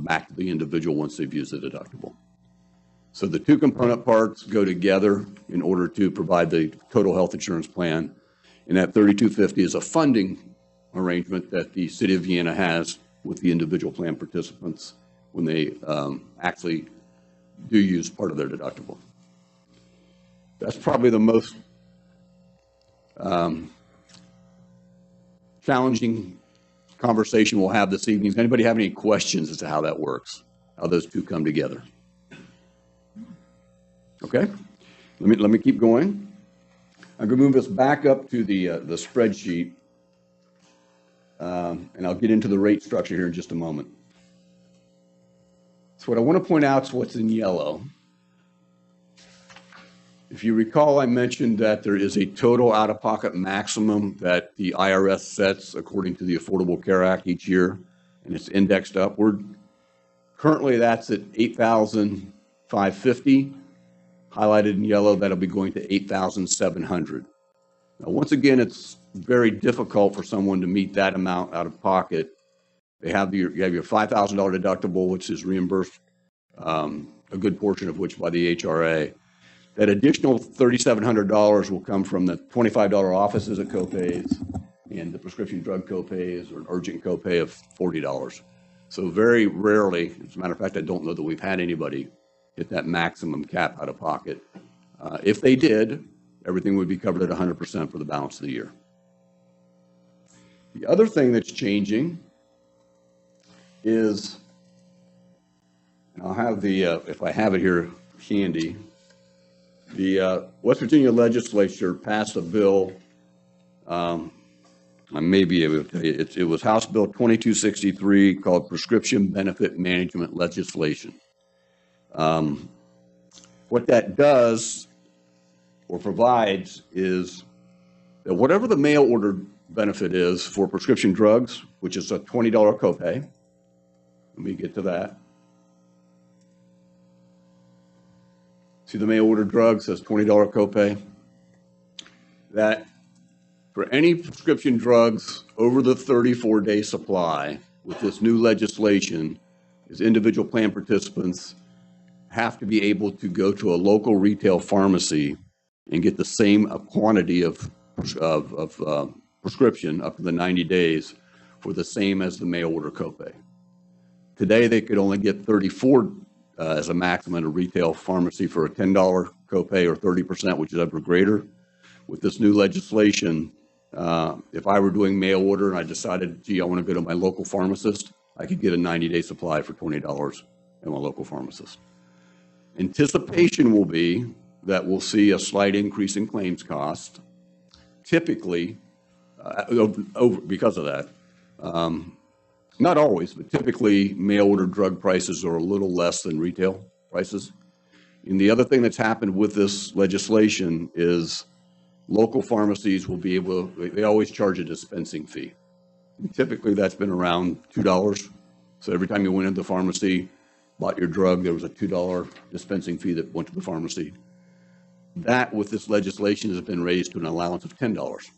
back to the individual once they've used the deductible. So the two component parts go together in order to provide the total health insurance plan. And that $3,250 is a funding arrangement that the City of Vienna has with the individual plan participants when they actually do use part of their deductible. That's probably the most challenging conversation we'll have this evening. Does anybody have any questions as to how that works, how those two come together? Okay, let me keep going. I'm going to move us back up to the spreadsheet, and I'll get into the rate structure here in just a moment. So what I want to point out is what's in yellow. If you recall, I mentioned that there is a total out-of-pocket maximum that the IRS sets according to the Affordable Care Act each year, and it's indexed upward. Currently, that's at $8,550. Highlighted in yellow, that'll be going to $8,700. Now, once again, it's very difficult for someone to meet that amount out of pocket. You have your $5,000 deductible, which is reimbursed, a good portion of which by the HRA. That additional $3,700 will come from the $25 office visit copays and the prescription drug copays or an urgent copay of $40. So very rarely, as a matter of fact, I don't know that we've had anybody hit that maximum cap out of pocket. If they did, everything would be covered at 100% for the balance of the year. The other thing that's changing is, and I'll have the, if I have it here handy, The West Virginia legislature passed a bill. I may be able to tell you, it was House Bill 2263 called Prescription Benefit Management Legislation. What that does or provides is that whatever the mail order benefit is for prescription drugs, which is a $20 copay, let me get to that. See the mail order drug says $20 copay? That for any prescription drugs over the 34-day supply with this new legislation is individual plan participants have to be able to go to a local retail pharmacy and get the same quantity of prescription up to the 90 days for the same as the mail order copay. Today, they could only get 34 as a maximum at a retail pharmacy for a $10 copay or 30%, which is ever greater. With this new legislation, if I were doing mail order and I decided, gee, I want to go to my local pharmacist, I could get a 90-day supply for $20 at my local pharmacist. Anticipation will be that we'll see a slight increase in claims cost, typically, because of that. Not always, but typically mail order drug prices are a little less than retail prices. And the other thing that's happened with this legislation is local pharmacies will be able to, they always charge a dispensing fee. And typically that's been around $2. So every time you went into the pharmacy, bought your drug, there was a $2 dispensing fee that went to the pharmacy. That, with this legislation, has been raised to an allowance of $10.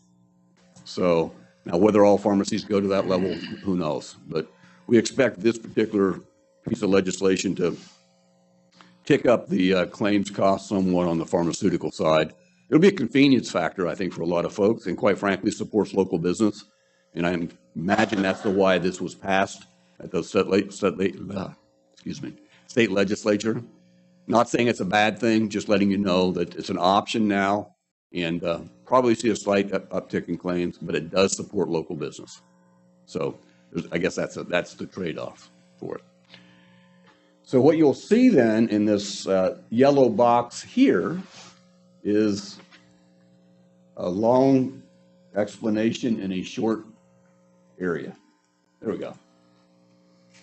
So now whether all pharmacies go to that level, who knows? But we expect this particular piece of legislation to tick up the claims cost somewhat on the pharmaceutical side. It'll be a convenience factor, I think, for a lot of folks, and quite frankly, supports local business. And I imagine that's why this was passed at the state legislature. Not saying it's a bad thing, just letting you know that it's an option now, and probably see a slight uptick in claims, but it does support local business. So I guess that's the trade-off for it. So what you'll see then in this yellow box here is a long explanation in a short area. There we go.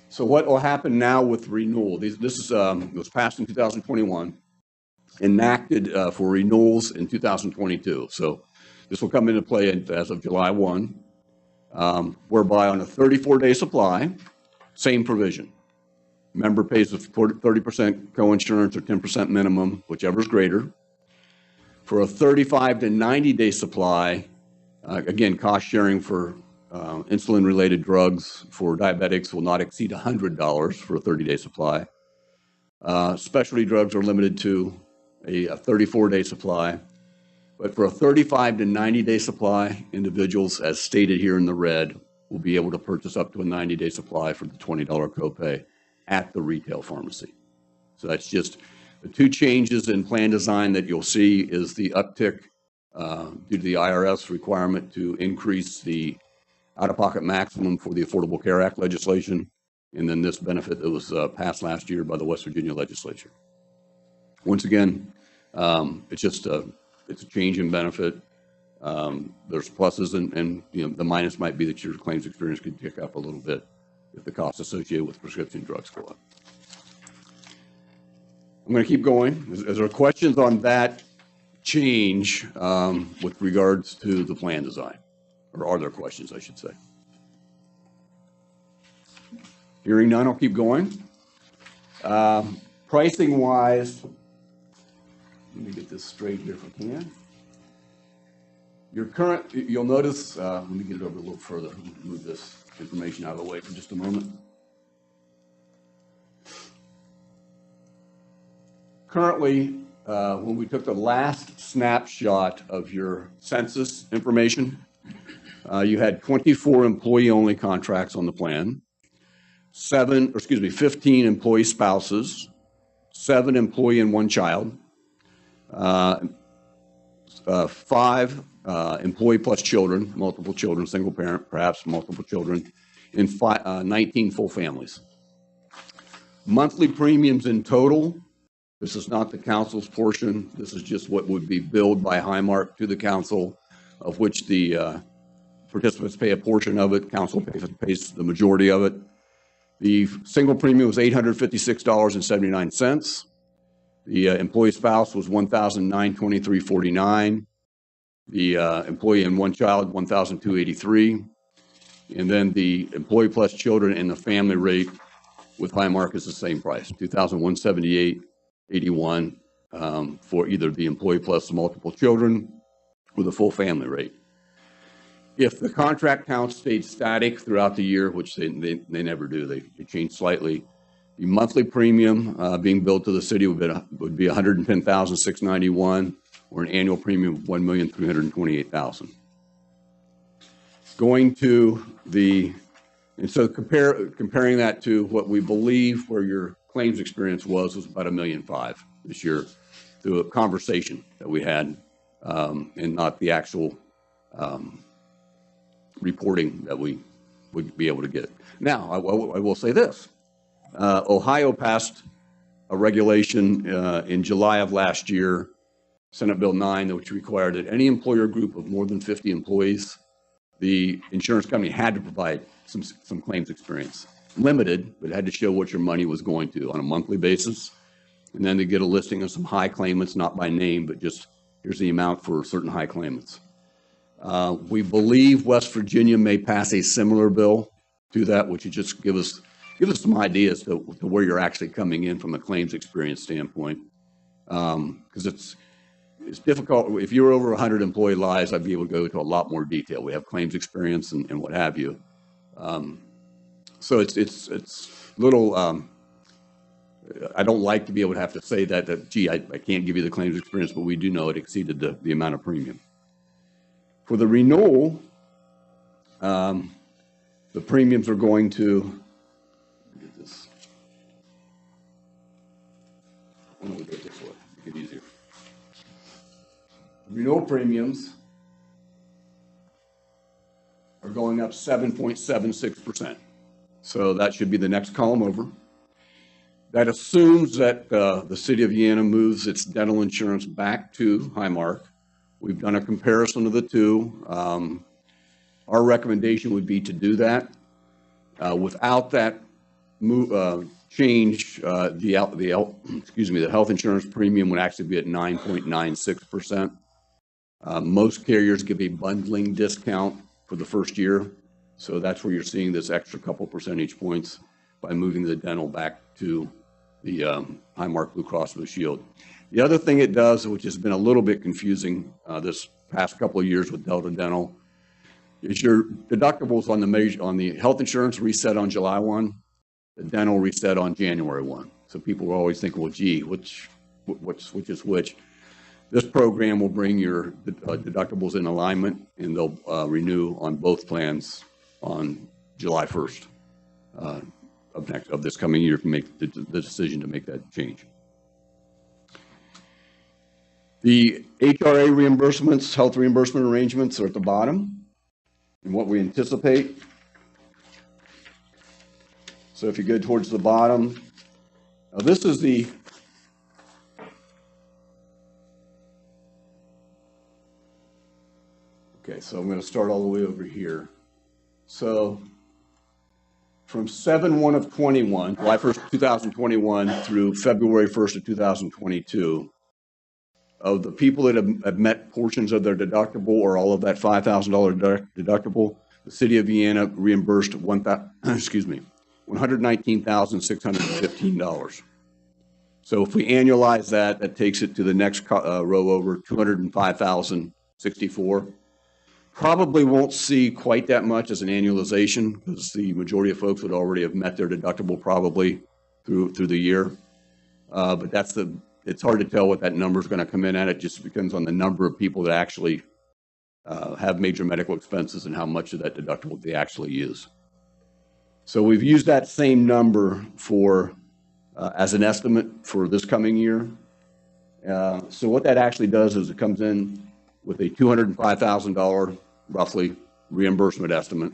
So what will happen now with renewal? This was passed in 2021, enacted for renewals in 2022. So this will come into play as of July 1, whereby on a 34-day supply, same provision. Member pays a 30% coinsurance or 10% minimum, whichever is greater. For a 35 to 90-day supply, again, cost sharing for insulin-related drugs for diabetics will not exceed $100 for a 30-day supply. Specialty drugs are limited to a 34-day supply. But for a 35 to 90-day supply, individuals, as stated here in the red, will be able to purchase up to a 90-day supply for the $20 copay at the retail pharmacy. So that's just the two changes in plan design that you'll see is the uptick due to the IRS requirement to increase the out-of-pocket maximum for the Affordable Care Act legislation, and then this benefit that was passed last year by the West Virginia legislature. Once again, it's just it's a change in benefit. There's pluses and the minus might be that your claims experience could tick up a little bit if the costs associated with prescription drugs go up. I'm going to keep going. Is there questions on that change with regards to the plan design? Or are there questions, I should say? Hearing none, I'll keep going. Pricing wise, let me get this straight here if I can. Your current, you'll notice, let me get it over a little further, move this information out of the way for just a moment. Currently, when we took the last snapshot of your census information, you had 24 employee-only contracts on the plan, 15 employee spouses, 7 employee and 1 child, 5 employee plus children, multiple children, single parent, perhaps multiple children, and 19 full families. Monthly premiums in total This is not the council's portion. This is just what would be billed by Highmark to the council, of which the participants pay a portion of it. Council pays the majority of it. The single premium was $856.79. The employee spouse was $1,923.49. The employee and one child, $1,283. And then the employee plus children and the family rate with Highmark is the same price, $2,178.81 for either the employee plus multiple children or the full family rate. If the contract count stayed static throughout the year, which they never do, they change slightly, the monthly premium being billed to the city would be $110,691, or an annual premium of $1,328,000. Going to the, and so comparing that to what we believe where your claims experience was about $1.5 million this year through a conversation that we had, and not the actual reporting that we would be able to get. Now, I will say this. Ohio passed a regulation in July of last year, Senate Bill 9, which required that any employer group of more than 50 employees, the insurance company had to provide some claims experience. Limited, but had to show what your money was going to on a monthly basis. And then to get a listing of some high claimants, not by name, but just here's the amount for certain high claimants. We believe West Virginia may pass a similar bill to that, which would just give us some ideas to where you're actually coming in from a claims experience standpoint. Because it's difficult. If you're over 100 employee lives, I'd be able to go into a lot more detail. We have claims experience and what have you. So it's little, I don't like to be able to have to say that gee, I can't give you the claims experience, but we do know it exceeded the amount of premium. For the renewal, the premiums are going to, get this. I'm going to go this way, make it easier. Renewal premiums are going up 7.76%. So that should be the next column over. That assumes that the city of Vienna moves its dental insurance back to Highmark. We've done a comparison of the two. Our recommendation would be to do that. Without that change, the health insurance premium would actually be at 9.96%. Most carriers give a bundling discount for the first year. So that's where you're seeing this extra couple percentage points by moving the dental back to the Highmark Blue Cross Blue Shield. The other thing it does, which has been a little bit confusing this past couple of years with Delta Dental, is your deductibles on the health insurance reset on July 1, the dental reset on January 1. So people will always think, well, gee, which is which? This program will bring your deductibles in alignment, and they'll renew on both plans on July 1st of this coming year to make the decision to make that change. The HRA reimbursements, health reimbursement arrangements, are at the bottom, and what we anticipate. So if you go towards the bottom, this is the okay, so I'm going to start all the way over here. So from 7/1 of 21, July 1st, 2021 through February 1st of 2022, of the people that have met portions of their deductible or all of that $5,000 deductible, the city of Vienna reimbursed $119,615. So if we annualize that, that takes it to the next row over, $205,064. Probably won't see quite that much as an annualization because the majority of folks would already have met their deductible probably through the year. But it's hard to tell what that number is going to come in at. It just depends on the number of people that actually have major medical expenses and how much of that deductible they actually use. So we've used that same number for as an estimate for this coming year. So what that actually does is it comes in with a $205,000 roughly reimbursement estimate.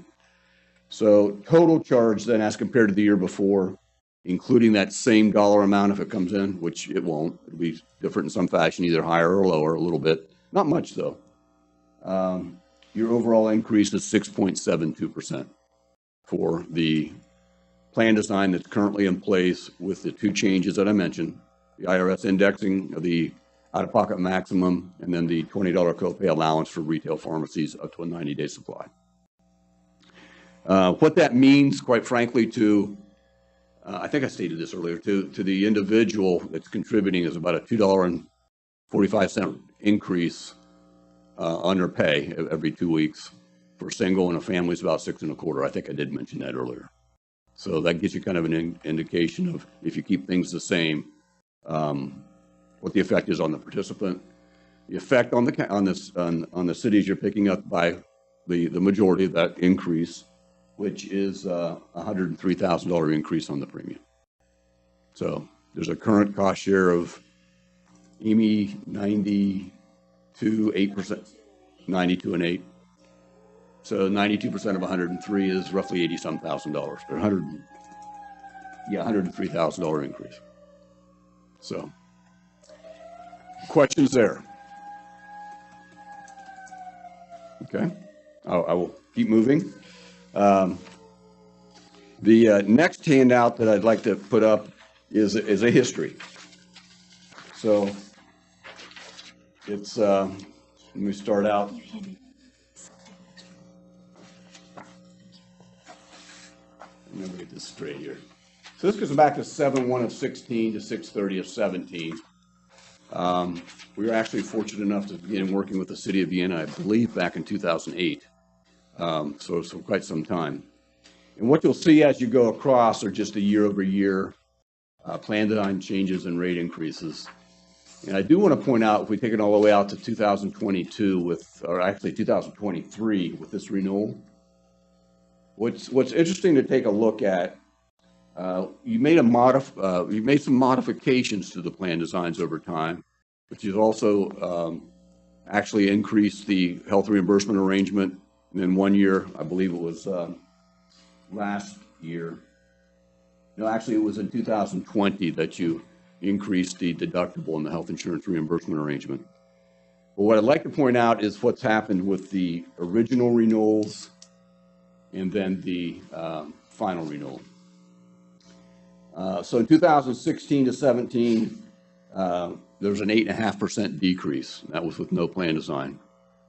So total charge then as compared to the year before including that same dollar amount if it comes in, which it won't. It'll be different in some fashion, either higher or lower a little bit. Not much, though. Your overall increase is 6.72% for the plan design that's currently in place with the two changes that I mentioned, the IRS indexing of the out-of-pocket maximum, and then the $20 copay allowance for retail pharmacies up to a 90-day supply. What that means, quite frankly, to, I think I stated this earlier, to the individual that's contributing is about a $2.45 increase on their pay every 2 weeks. For a single, and a family is about 6.25. I think I did mention that earlier. So that gives you kind of an indication of, if you keep things the same, what the effect is on the participant. The effect on the cities you're picking up by the majority of that increase, which is a $103,000 increase on the premium. So there's a current cost share of Ymca 92.8%, 92 and 8. So 92% of 103 is roughly $80-some thousand, or $103,000 increase. So, questions there? Okay, I will keep moving. The next handout that I'd like to put up is a history. So it's let me start out. Let me get this straight here. So this goes back to 7/1 of 16 to 6/30 of 17. We were actually fortunate enough to begin working with the city of Vienna, I believe, back in 2008. So quite some time. And what you'll see as you go across are just a year-over-year plan design changes and rate increases. And I do want to point out, if we take it all the way out to 2022 or actually 2023 with this renewal, what's interesting to take a look at, you made some modifications to the plan designs over time, but you've also actually increased the health reimbursement arrangement. And then 1 year, I believe it was last year. No, actually it was in 2020 that you increased the deductible in the health insurance reimbursement arrangement. But what I'd like to point out is what's happened with the original renewals and then the final renewal. So in 2016 to 17, there was an 8.5% decrease. That was with no plan design.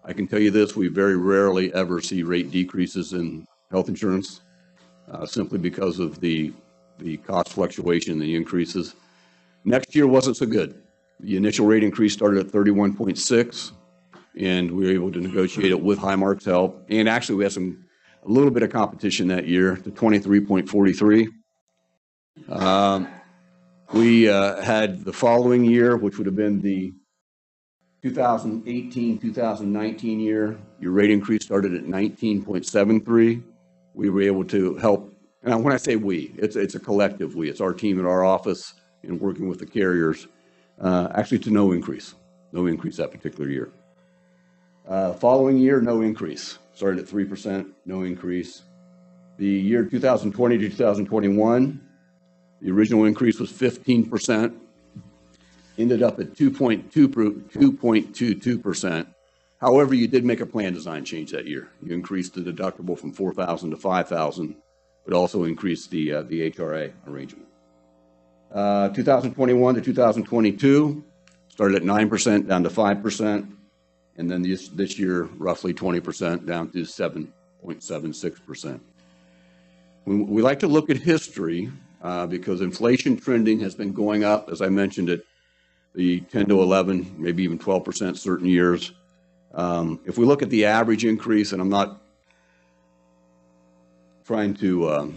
I can tell you this, we very rarely ever see rate decreases in health insurance, simply because of the cost fluctuation and the increases. Next year wasn't so good. The initial rate increase started at 31.6, and we were able to negotiate it with Highmark's help. And actually, we had a little bit of competition that year to 23.43. We had the following year, which would have been the 2018-2019 year. Your rate increase started at 19.73. We were able to help, and when I say we, it's a collective we. It's our team at our office and working with the carriers, actually to no increase that particular year. Following year, no increase. Started at 3%, no increase. The year 2020 to 2021, the original increase was 15%, ended up at 2.22%. However, you did make a plan design change that year. You increased the deductible from $4,000 to $5,000, but also increased the HRA arrangement. 2021 to 2022 started at 9%, down to 5%, and then this year roughly 20%, down to 7.76%. We like to look at history because inflation trending has been going up, as I mentioned, at the 10 to 11, maybe even 12% certain years. If we look at the average increase, and I'm not trying to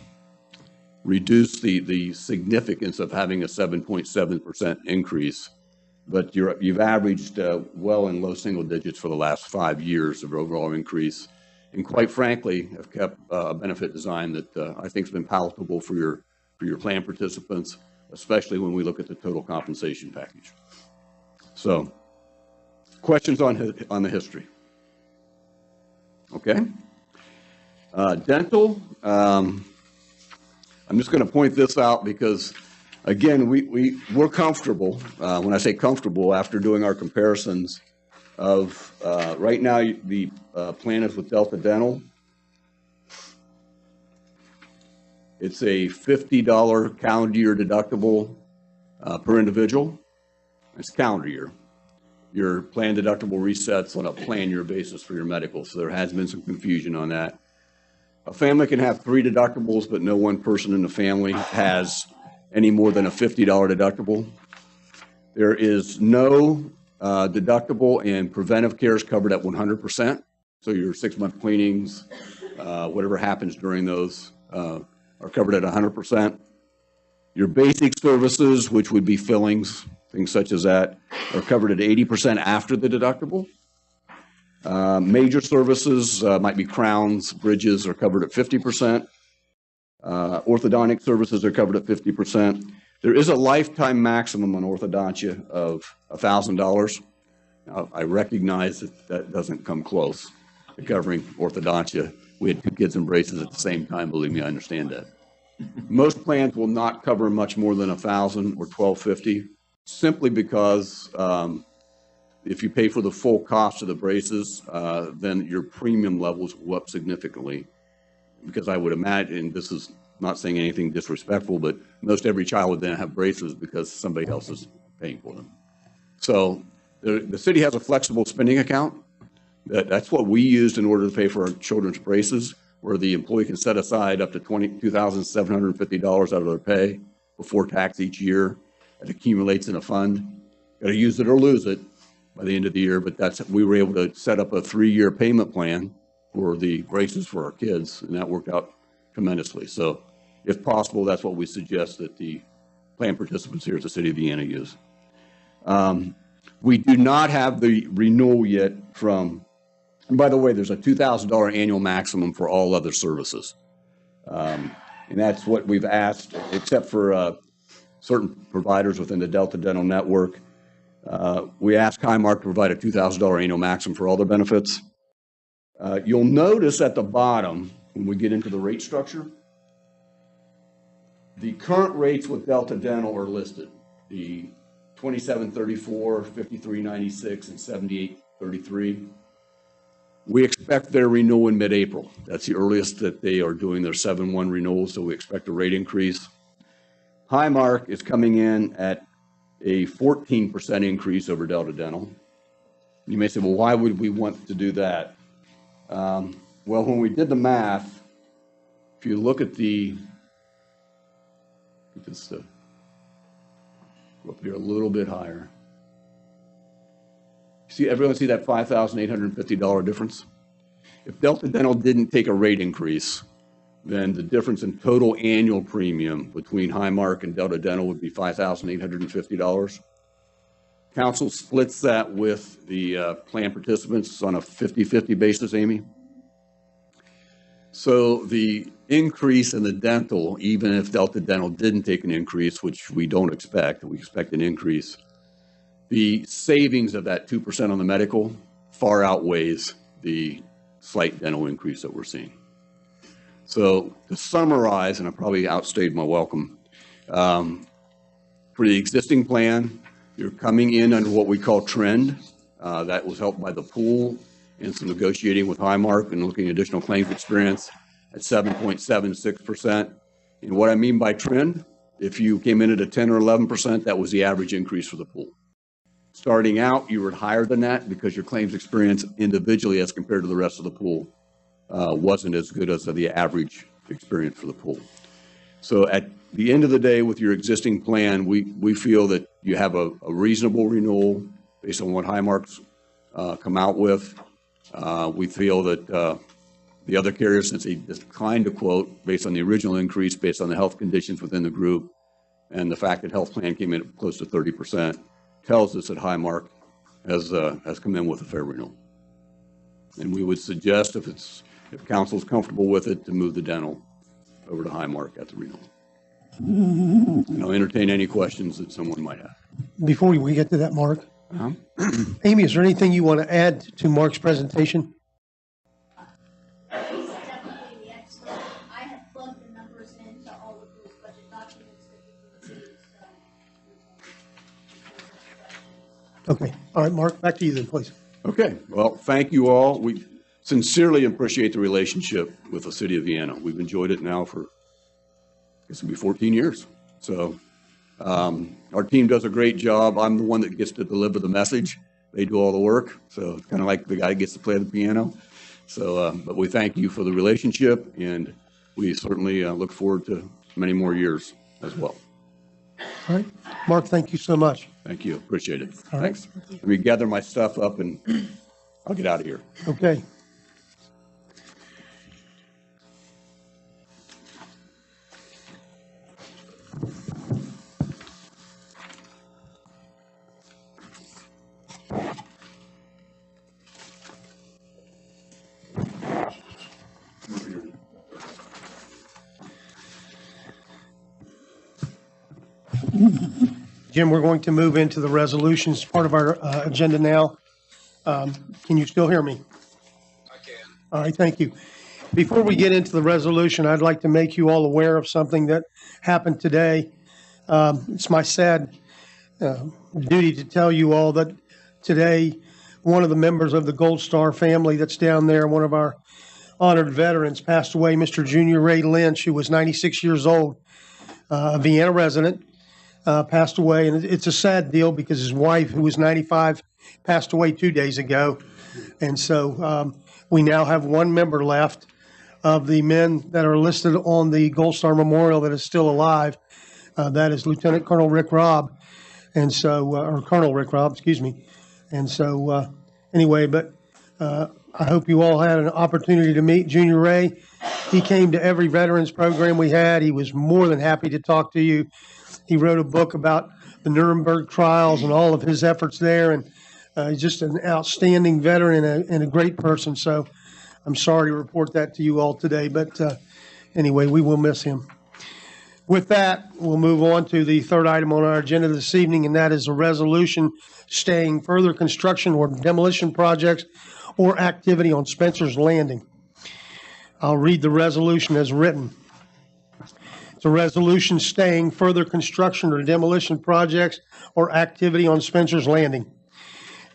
reduce the significance of having a 7.7% increase, but you've averaged well in low single digits for the last 5 years of overall increase, and quite frankly, have kept a benefit design that I think has been palatable for your plan participants, especially when we look at the total compensation package. So, questions on the history? Okay. Dental. I'm just going to point this out because, again, we're comfortable. When I say comfortable, after doing our comparisons of, right now, the plan is with Delta Dental. It's a $50 calendar year deductible per individual. It's calendar year. Your plan deductible resets on a plan year basis for your medical, so there has been some confusion on that. A family can have 3 deductibles, but no one person in the family has any more than a $50 deductible. There is no deductible, and preventive care is covered at 100%. So your 6-month cleanings, whatever happens during those, are covered at 100%. Your basic services, which would be fillings, things such as that, are covered at 80% after the deductible. Major services might be crowns, bridges are covered at 50%. Orthodontic services are covered at 50%. There is a lifetime maximum on orthodontia of $1,000. Now, I recognize that doesn't come close to covering orthodontia. We had 2 kids in braces at the same time, believe me, I understand that. Most plans will not cover much more than $1,000 or $1,250, simply because if you pay for the full cost of the braces, then your premium levels will go up significantly. Because I would imagine, this is not saying anything disrespectful, but most every child would then have braces because somebody else is paying for them. So the city has a flexible spending account. That's what we used in order to pay for our children's braces, where the employee can set aside up to $22,750 out of their pay before tax each year. It accumulates in a fund. Got to use it or lose it by the end of the year, but we were able to set up a 3-year payment plan for the braces for our kids, and that worked out tremendously. So if possible, that's what we suggest that the plan participants here at the City of Vienna use. We do not have the renewal yet from, and by the way, there's a $2,000 annual maximum for all other services. And that's what we've asked, except for certain providers within the Delta Dental Network. We asked Highmark to provide a $2,000 annual maximum for all their benefits. You'll notice at the bottom, when we get into the rate structure, the current rates with Delta Dental are listed. The $27.34, $53.96, and $78.33. We expect their renewal in mid-April. That's the earliest that they are doing their 7/1 renewal, so we expect a rate increase. Highmark is coming in at a 14% increase over Delta Dental. You may say, well, why would we want to do that? Well, when we did the math, if you look at just go up here a little bit higher. Everyone see that $5,850 difference? If Delta Dental didn't take a rate increase, then the difference in total annual premium between Highmark and Delta Dental would be $5,850. Council splits that with the plan participants on a 50-50 basis, Amy. So the increase in the dental, even if Delta Dental didn't take an increase, which we don't expect, we expect an increase, the savings of that 2% on the medical far outweighs the slight dental increase that we're seeing. So to summarize, and I probably outstayed my welcome, for the existing plan, you're coming in under what we call trend. That was helped by the pool and some negotiating with Highmark and looking at additional claims experience at 7.76%. And what I mean by trend, if you came in at a 10 or 11%, that was the average increase for the pool. Starting out, you were higher than that because your claims experience individually as compared to the rest of the pool wasn't as good as the average experience for the pool. So at the end of the day, with your existing plan, we feel that you have a reasonable renewal based on what Highmark's come out with. We feel that the other carriers, since they declined to quote based on the original increase, based on the health conditions within the group, and the fact that health plan came in at close to 30%, tells us that Highmark has come in with a fair renewal. And we would suggest, if council's comfortable with it, to move the dental over to Highmark at the renewal. And I'll entertain any questions that someone might have.
Before we get to that, Mark, Amy, is there anything you want to add to Mark's presentation?
He's definitely the expert. I have plugged the numbers reimbursement to all of those budget documents that we received, so.
Okay, all right, Mark, back to you then, please.
Okay, well, thank you all. We sincerely appreciate the relationship with the city of Vienna. We've enjoyed it now for, I guess it'll be 14 years. So our team does a great job. I'm the one that gets to deliver the message. They do all the work. So it's kind of like the guy gets to play the piano. So, but we thank you for the relationship, and we certainly look forward to many more years as well.
All right, Mark, thank you so much.
Thank you. Appreciate it.
All right.
Thanks. Let me gather my stuff up and I'll get out of here.
Okay. Jim, we're going to move into the resolutions part of our agenda now. Can you still hear me?
I can.
All right, thank you. Before we get into the resolution, I'd like to make you all aware of something that happened today. It's my sad duty to tell you all that today, one of the members of the Gold Star family that's down there, one of our honored veterans, passed away, Mr. Junior Ray Lynch, who was 96 years old, a Vienna resident. Passed away, and it's a sad deal because his wife, who was 95, passed away 2 days ago. And so we now have one member left of the men that are listed on the Gold Star Memorial that is still alive. That is Lieutenant Colonel Rick Robb, and so, or Colonel Rick Robb, excuse me. And so, anyway, but I hope you all had an opportunity to meet Junior Ray. He came to every veterans program we had. He was more than happy to talk to you. He wrote a book about the Nuremberg trials and all of his efforts there, and he's just an outstanding veteran and a great person. So I'm sorry to report that to you all today, but anyway, we will miss him. With that, we'll move on to the third item on our agenda this evening, and that is a resolution staying further construction or demolition projects or activity on Spencer's Landing. I'll read the resolution as written. It's a resolution staying further construction or demolition projects or activity on Spencer's Landing.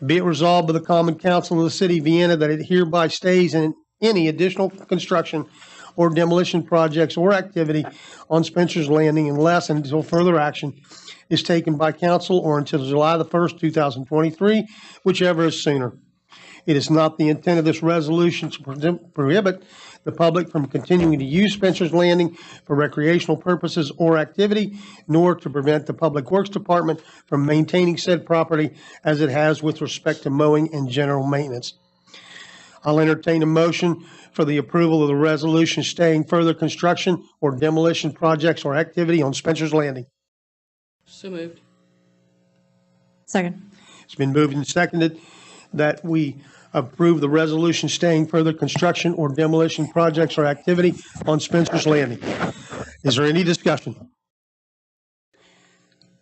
Be it resolved by the Common Council of the City of Vienna that it hereby stays in any additional construction or demolition projects or activity on Spencer's Landing unless and until further action is taken by council or until July the 1st, 2023, whichever is sooner. It is not the intent of this resolution to prohibit the public from continuing to use Spencer's Landing for recreational purposes or activity, nor to prevent the Public Works Department from maintaining said property as it has with respect to mowing and general maintenance. I'll entertain a motion for the approval of the resolution staying further construction or demolition projects or activity on Spencer's Landing.
So moved.
Second.
It's been moved and seconded that we approve the resolution staying further construction or demolition projects or activity on Spencer's Landing. Is there any discussion?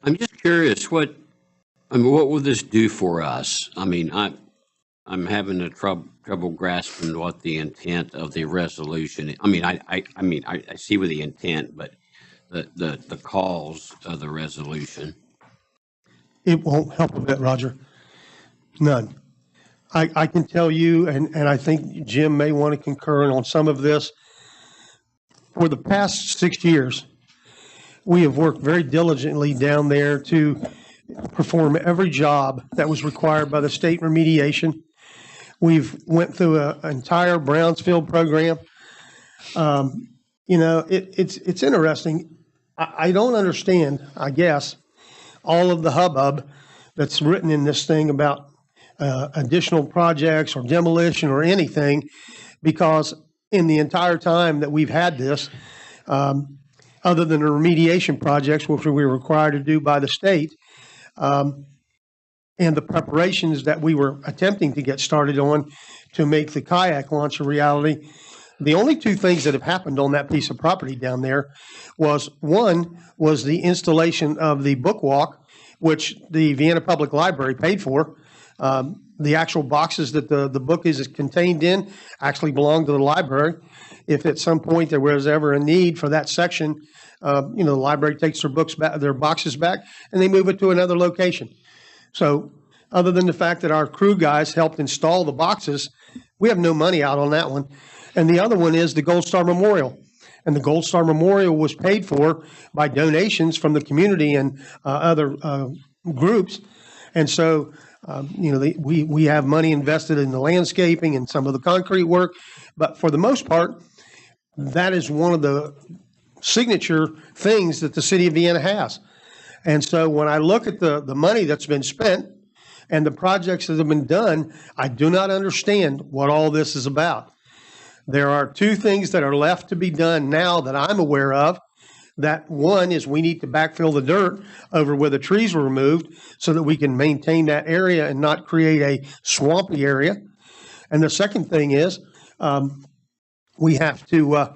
I'm just curious, what will this do for us? I mean, I'm having a trouble grasping what the intent of the resolution is. I mean, I see with the intent, but the cause of the resolution.
It won't help a bit, Roger. None. I can tell you, and I think Jim may want to concur on some of this. For the past 6 years, we have worked very diligently down there to perform every job that was required by the state remediation. We've went through an entire Brownsfield program. You know, it's interesting. I don't understand, I guess, all of the hubbub that's written in this thing about additional projects or demolition or anything, because in the entire time that we've had this, other than the remediation projects, which we were required to do by the state, and the preparations that we were attempting to get started on to make the kayak launch a reality, the only two things that have happened on that piece of property down there was, one was the installation of the book walk, which the Vienna Public Library paid for. the actual boxes that the book is contained in actually belong to the library. If at some point there was ever a need for that section, the library takes their books back, their boxes back, and they move it to another location. So other than the fact that our crew guys helped install the boxes, we have no money out on that one. And the other one is the Gold Star Memorial. And the Gold Star Memorial was paid for by donations from the community and other groups. And so, we have money invested in the landscaping and some of the concrete work. But for the most part, that is one of the signature things that the city of Vienna has. And so when I look at the money that's been spent and the projects that have been done, I do not understand what all this is about. There are two things that are left to be done now that I'm aware of. That one is we need to backfill the dirt over where the trees were removed so that we can maintain that area and not create a swampy area. And the second thing is we have to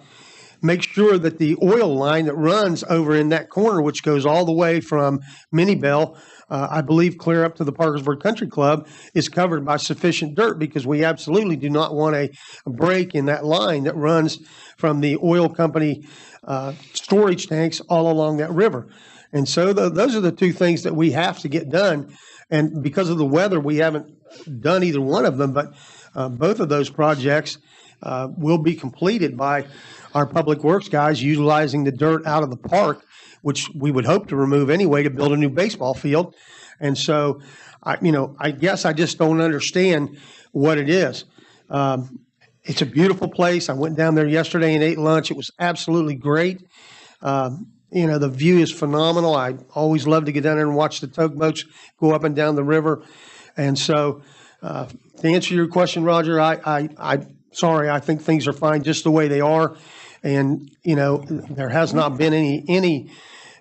make sure that the oil line that runs over in that corner, which goes all the way from Minibel, I believe clear up to the Parkersburg Country Club, is covered by sufficient dirt, because we absolutely do not want a break in that line that runs from the oil company storage tanks all along that river. And so those are the two things that we have to get done. And because of the weather, we haven't done either one of them, but both of those projects will be completed by our public works guys utilizing the dirt out of the park, which we would hope to remove anyway to build a new baseball field. And so, I guess I just don't understand what it is. It's a beautiful place. I went down there yesterday and ate lunch. It was absolutely great. The view is phenomenal. I always love to get down there and watch the tugboats go up and down the river. And so, to answer your question, Roger, I'm sorry. I think things are fine just the way they are. And, there has not been any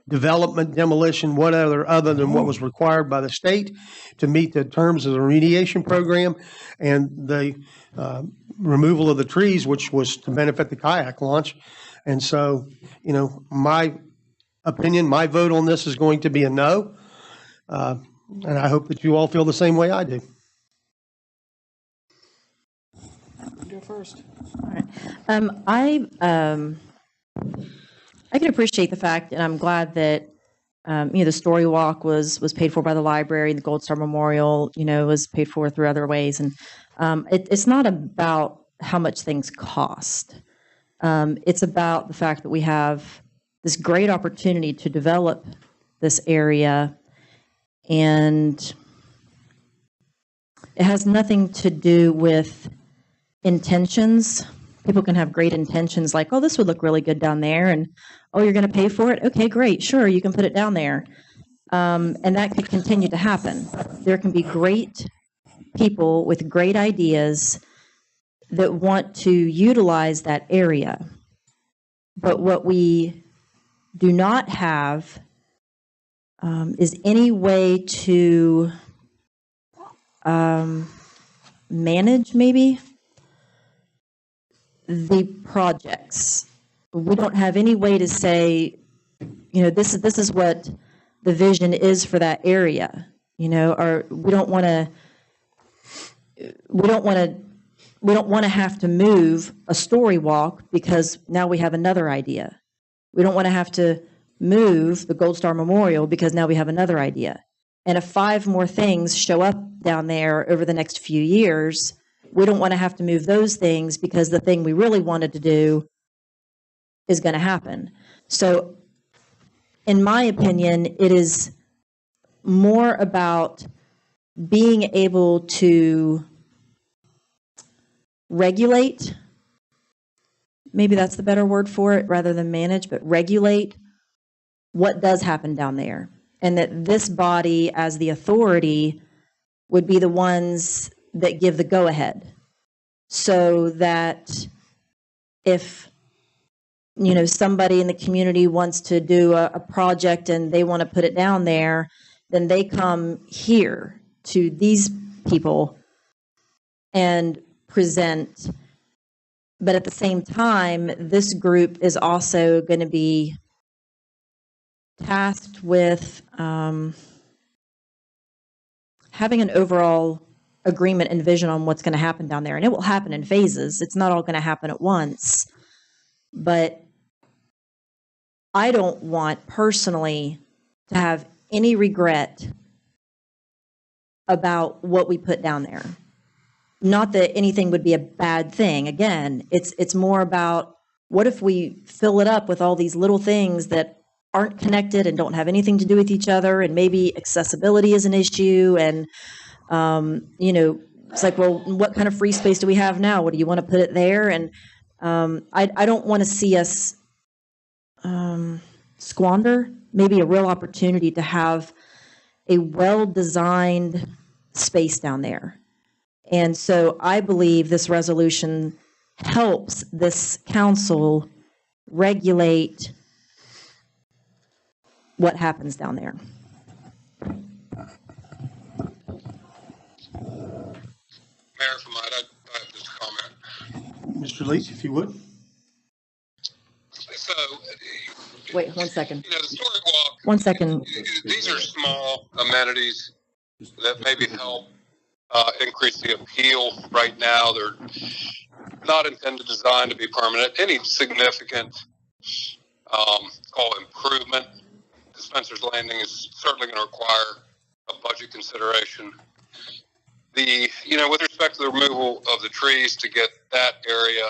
development, demolition, whatever, other than what was required by the state to meet the terms of the remediation program and the removal of the trees, which was to benefit the kayak launch. And so, my opinion, my vote on this is going to be a no. And I hope that you all feel the same way I do.
Go first.
All right. I can appreciate the fact, and I'm glad that the story walk was paid for by the library. The Gold Star Memorial, was paid for through other ways, and it's not about how much things cost. It's about the fact that we have this great opportunity to develop this area, and it has nothing to do with intentions. People can have great intentions like, oh, this would look really good down there, and oh, you're going to pay for it? Okay, great, sure, you can put it down there. And that could continue to happen. There can be great people with great ideas that want to utilize that area. But what we do not have is any way to manage, maybe, the projects. We don't have any way to say, this is what the vision is for that area, or we don't want to have to move a story walk because now we have another idea. We don't want to have to move the Gold Star Memorial because now we have another idea. And if 5 more things show up down there over the next few years, we don't want to have to move those things because the thing we really wanted to do is going to happen. So, in my opinion, it is more about being able to regulate, maybe that's the better word for it, rather than manage, but regulate what does happen down there. And that this body, as the authority, would be the ones that give the go-ahead. So that if somebody in the community wants to do a project and they want to put it down there, then they come here to these people and present. But at the same time, this group is also going to be tasked with having an overall agreement and vision on what's going to happen down there. And it will happen in phases. It's not all going to happen at once. But I don't want personally to have any regret about what we put down there. Not that anything would be a bad thing. Again, it's more about what if we fill it up with all these little things that aren't connected and don't have anything to do with each other, and maybe accessibility is an issue, and it's like, well, what kind of free space do we have now? What do you want to put it there? And I don't want to see us squander maybe a real opportunity to have a well-designed space down there. And so I believe this resolution helps this council regulate what happens down there.
Mayor, if I might, I have just a comment.
Mr. Leach, if you would.
So,
Wait, 1 second.
the story walk.
1 second.
These are small amenities that maybe help increase the appeal. Right now, they're not intended, designed to be permanent. Any significant, call improvement, Spencer's Landing is certainly going to require a budget consideration. With respect to the removal of the trees to get that area,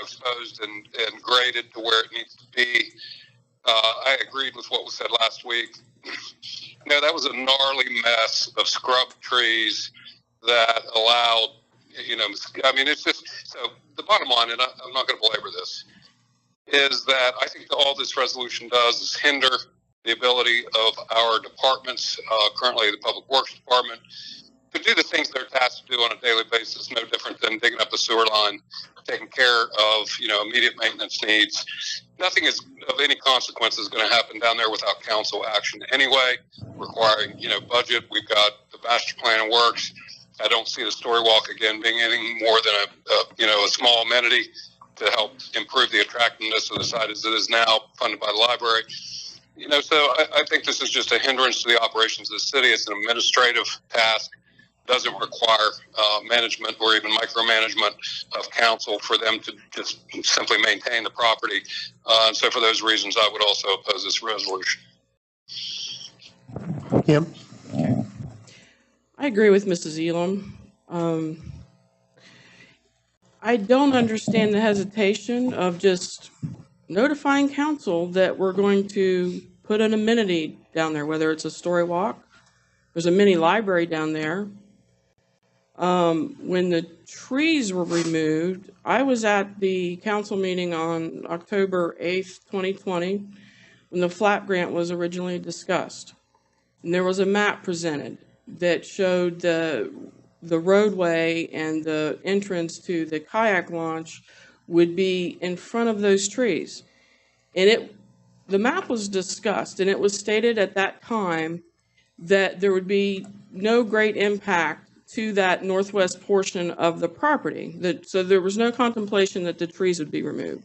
exposed and graded to where it needs to be, I agreed with what was said last week. That was a gnarly mess of scrub trees that allowed, it's just, so the bottom line, and I'm not going to belabor this, is that I think all this resolution does is hinder the ability of our departments, currently the Public Works Department, to do the things they're tasked to do on a daily basis, no different than digging up the sewer line, taking care of, immediate maintenance needs. Nothing is of any consequence is going to happen down there without council action anyway, requiring, budget. We've got the master plan in works. I don't see the story walk again being anything more than a small amenity to help improve the attractiveness of the site as it is now, funded by the library. So I think this is just a hindrance to the operations of the city. It's an administrative task. Doesn't require management or even micromanagement of council for them to just simply maintain the property. And so for those reasons, I would also oppose this resolution.
Kim?
I agree with Mrs. Elam. I don't understand the hesitation of just notifying council that we're going to put an amenity down there, whether it's a story walk. There's a mini library down there. When the trees were removed, I was at the council meeting on October 8th, 2020, when the flap grant was originally discussed. And there was a map presented that showed the roadway and the entrance to the kayak launch would be in front of those trees. And the map was discussed, and it was stated at that time that there would be no great impact to that northwest portion of the property. So there was no contemplation that the trees would be removed.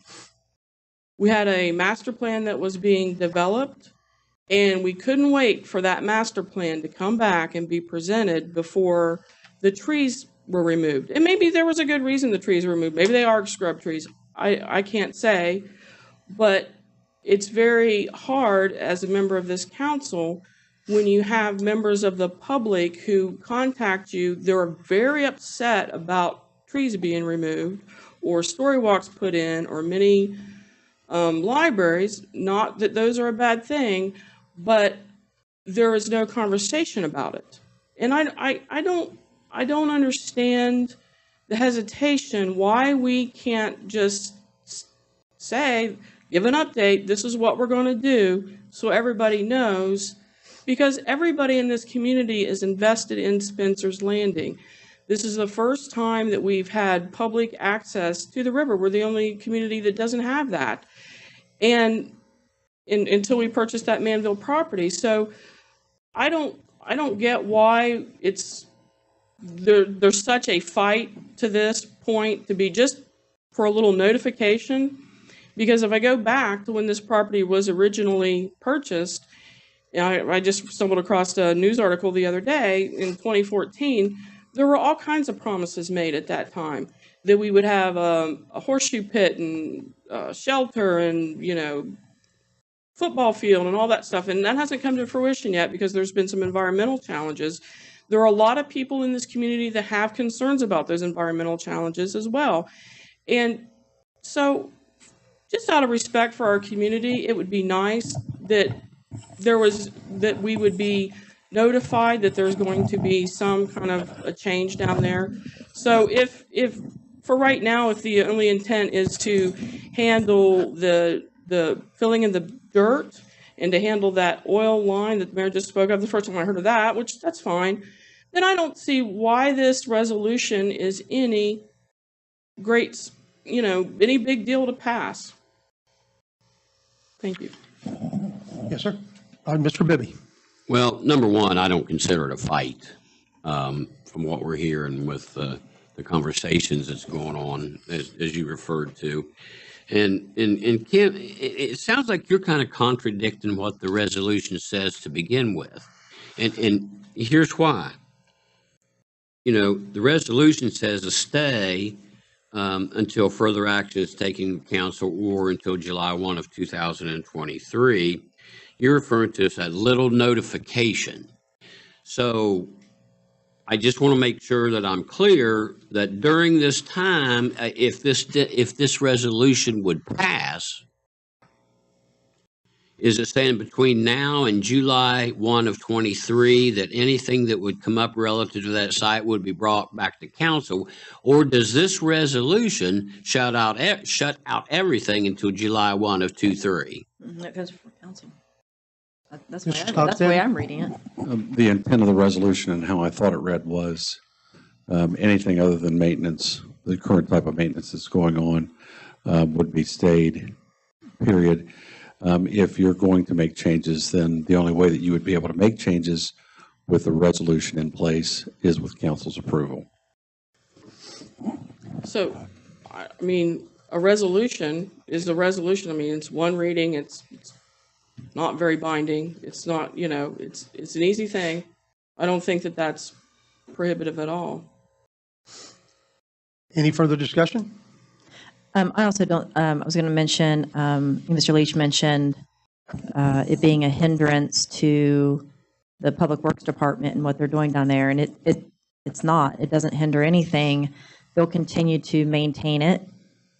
We had a master plan that was being developed, and we couldn't wait for that master plan to come back and be presented before the trees were removed. And maybe there was a good reason the trees were removed. Maybe they are scrub trees. I can't say, but it's very hard as a member of this council when you have members of the public who contact you. They're very upset about trees being removed or story walks put in or many libraries. Not that those are a bad thing, but there is no conversation about it. And I don't understand the hesitation why we can't just say, give an update, this is what we're going to do, so everybody knows, because everybody in this community is invested in Spencer's Landing. This is the first time that we've had public access to the river. We're the only community that doesn't have that. And until we purchased that Manville property. So I don't get why there's such a fight to this point to be just for a little notification. Because if I go back to when this property was originally purchased, I just stumbled across a news article the other day in 2014. There were all kinds of promises made at that time that we would have a horseshoe pit and shelter and, football field and all that stuff. And that hasn't come to fruition yet because there's been some environmental challenges. There are a lot of people in this community that have concerns about those environmental challenges as well. And so just out of respect for our community, it would be nice that we would be notified that there's going to be some kind of a change down there. So if for right now, if the only intent is to handle the filling in the dirt and to handle that oil line that the mayor just spoke of, the first time I heard of that, which that's fine, then I don't see why this resolution is any great, any big deal to pass. Thank you.
Yes, sir. Mr. Bibby.
Well, number one, I don't consider it a fight, from what we're hearing with the conversations that's going on, as you referred to. And Kim, it sounds like you're kind of contradicting what the resolution says to begin with. And here's why. The resolution says a stay until further action is taken in council or until July 1 of 2023. You're referring to as a little notification. So I just want to make sure that I'm clear that during this time, if this resolution would pass, is it saying between now and July 1 of 23 that anything that would come up relative to that site would be brought back to council? Or does this resolution shut out everything until July 1 of 23?
That goes for council. That's
Mr.
the way I'm reading it.
The intent of the resolution and how I thought it read was anything other than maintenance, the current type of maintenance that's going on would be stayed, period. If you're going to make changes, then the only way that you would be able to make changes with the resolution in place is with council's approval.
So, a resolution is a resolution. It's one reading. It's not very binding. It's not, it's an easy thing. I don't think that that's prohibitive at all.
Any further discussion?
I also don't, I was going to mention, Mr. Leach mentioned it being a hindrance to the Public Works Department and what they're doing down there. And it's not. It doesn't hinder anything. They'll continue to maintain it.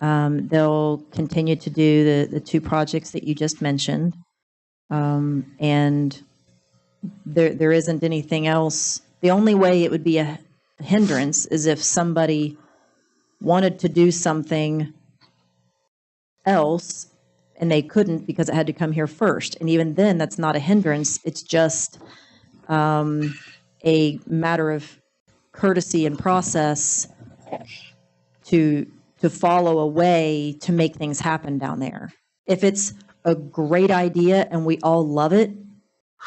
They'll continue to do the two projects that you just mentioned. And there isn't anything else. The only way it would be a hindrance is if somebody wanted to do something else and they couldn't because it had to come here first. And even then, that's not a hindrance. It's just a matter of courtesy and process to follow a way to make things happen down there. If it's a great idea and we all love it,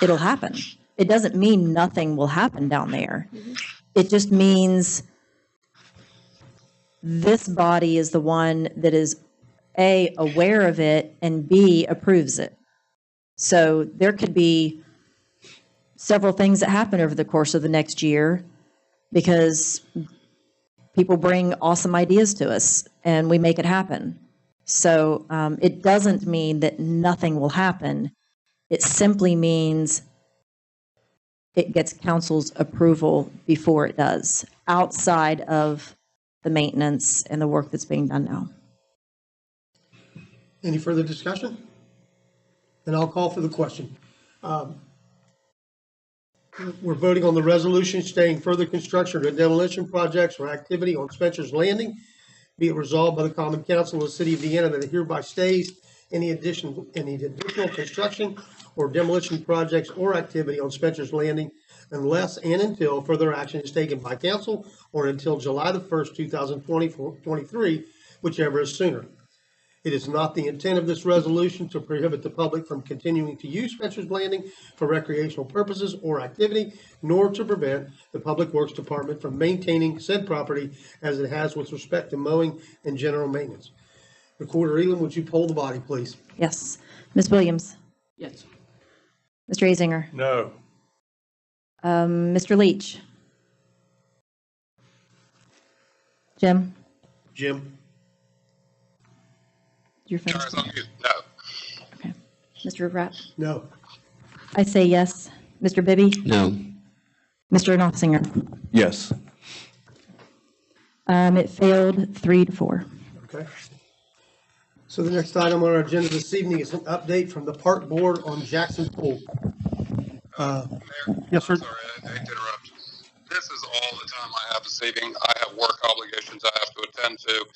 it'll happen. It doesn't mean nothing will happen down there. It just means this body is the one that is A, aware of it, and B, approves it. So there could be several things that happen over the course of the next year because people bring awesome ideas to us and we make it happen. So it doesn't mean that nothing will happen. It simply means it gets council's approval before it does, outside of the maintenance and the work that's being done now.
Any further discussion? Then I'll call for the question. We're voting on the resolution stating further construction or demolition projects or activity on Spencer's Landing. Be it resolved by the Common Council of the City of Vienna that it hereby stays any additional construction or demolition projects or activity on Spencer's Landing unless and until further action is taken by council or until July the 1st, 2023, whichever is sooner. It is not the intent of this resolution to prohibit the public from continuing to use Spencer's Landing for recreational purposes or activity, nor to prevent the Public Works Department from maintaining said property as it has with respect to mowing and general maintenance. Recorder Elam, would you poll the body, please?
Yes. Ms. Williams?
Yes.
Mr. Azinger?
No.
Mr. Leach? Jim?
Jim?
Your phone?
Guys, on mute. No.
Mr. Rapp?
No.
I say yes. Mr. Bibby?
No.
Mr. Knopfinger?
Yes.
It failed 3-4.
Okay. So the next item on our agenda this evening is an update from the Park Board on Jackson Pool. Yes, sir.
Sorry, I hate to interrupt. This is all the time I have this evening. I have work obligations I have to attend to.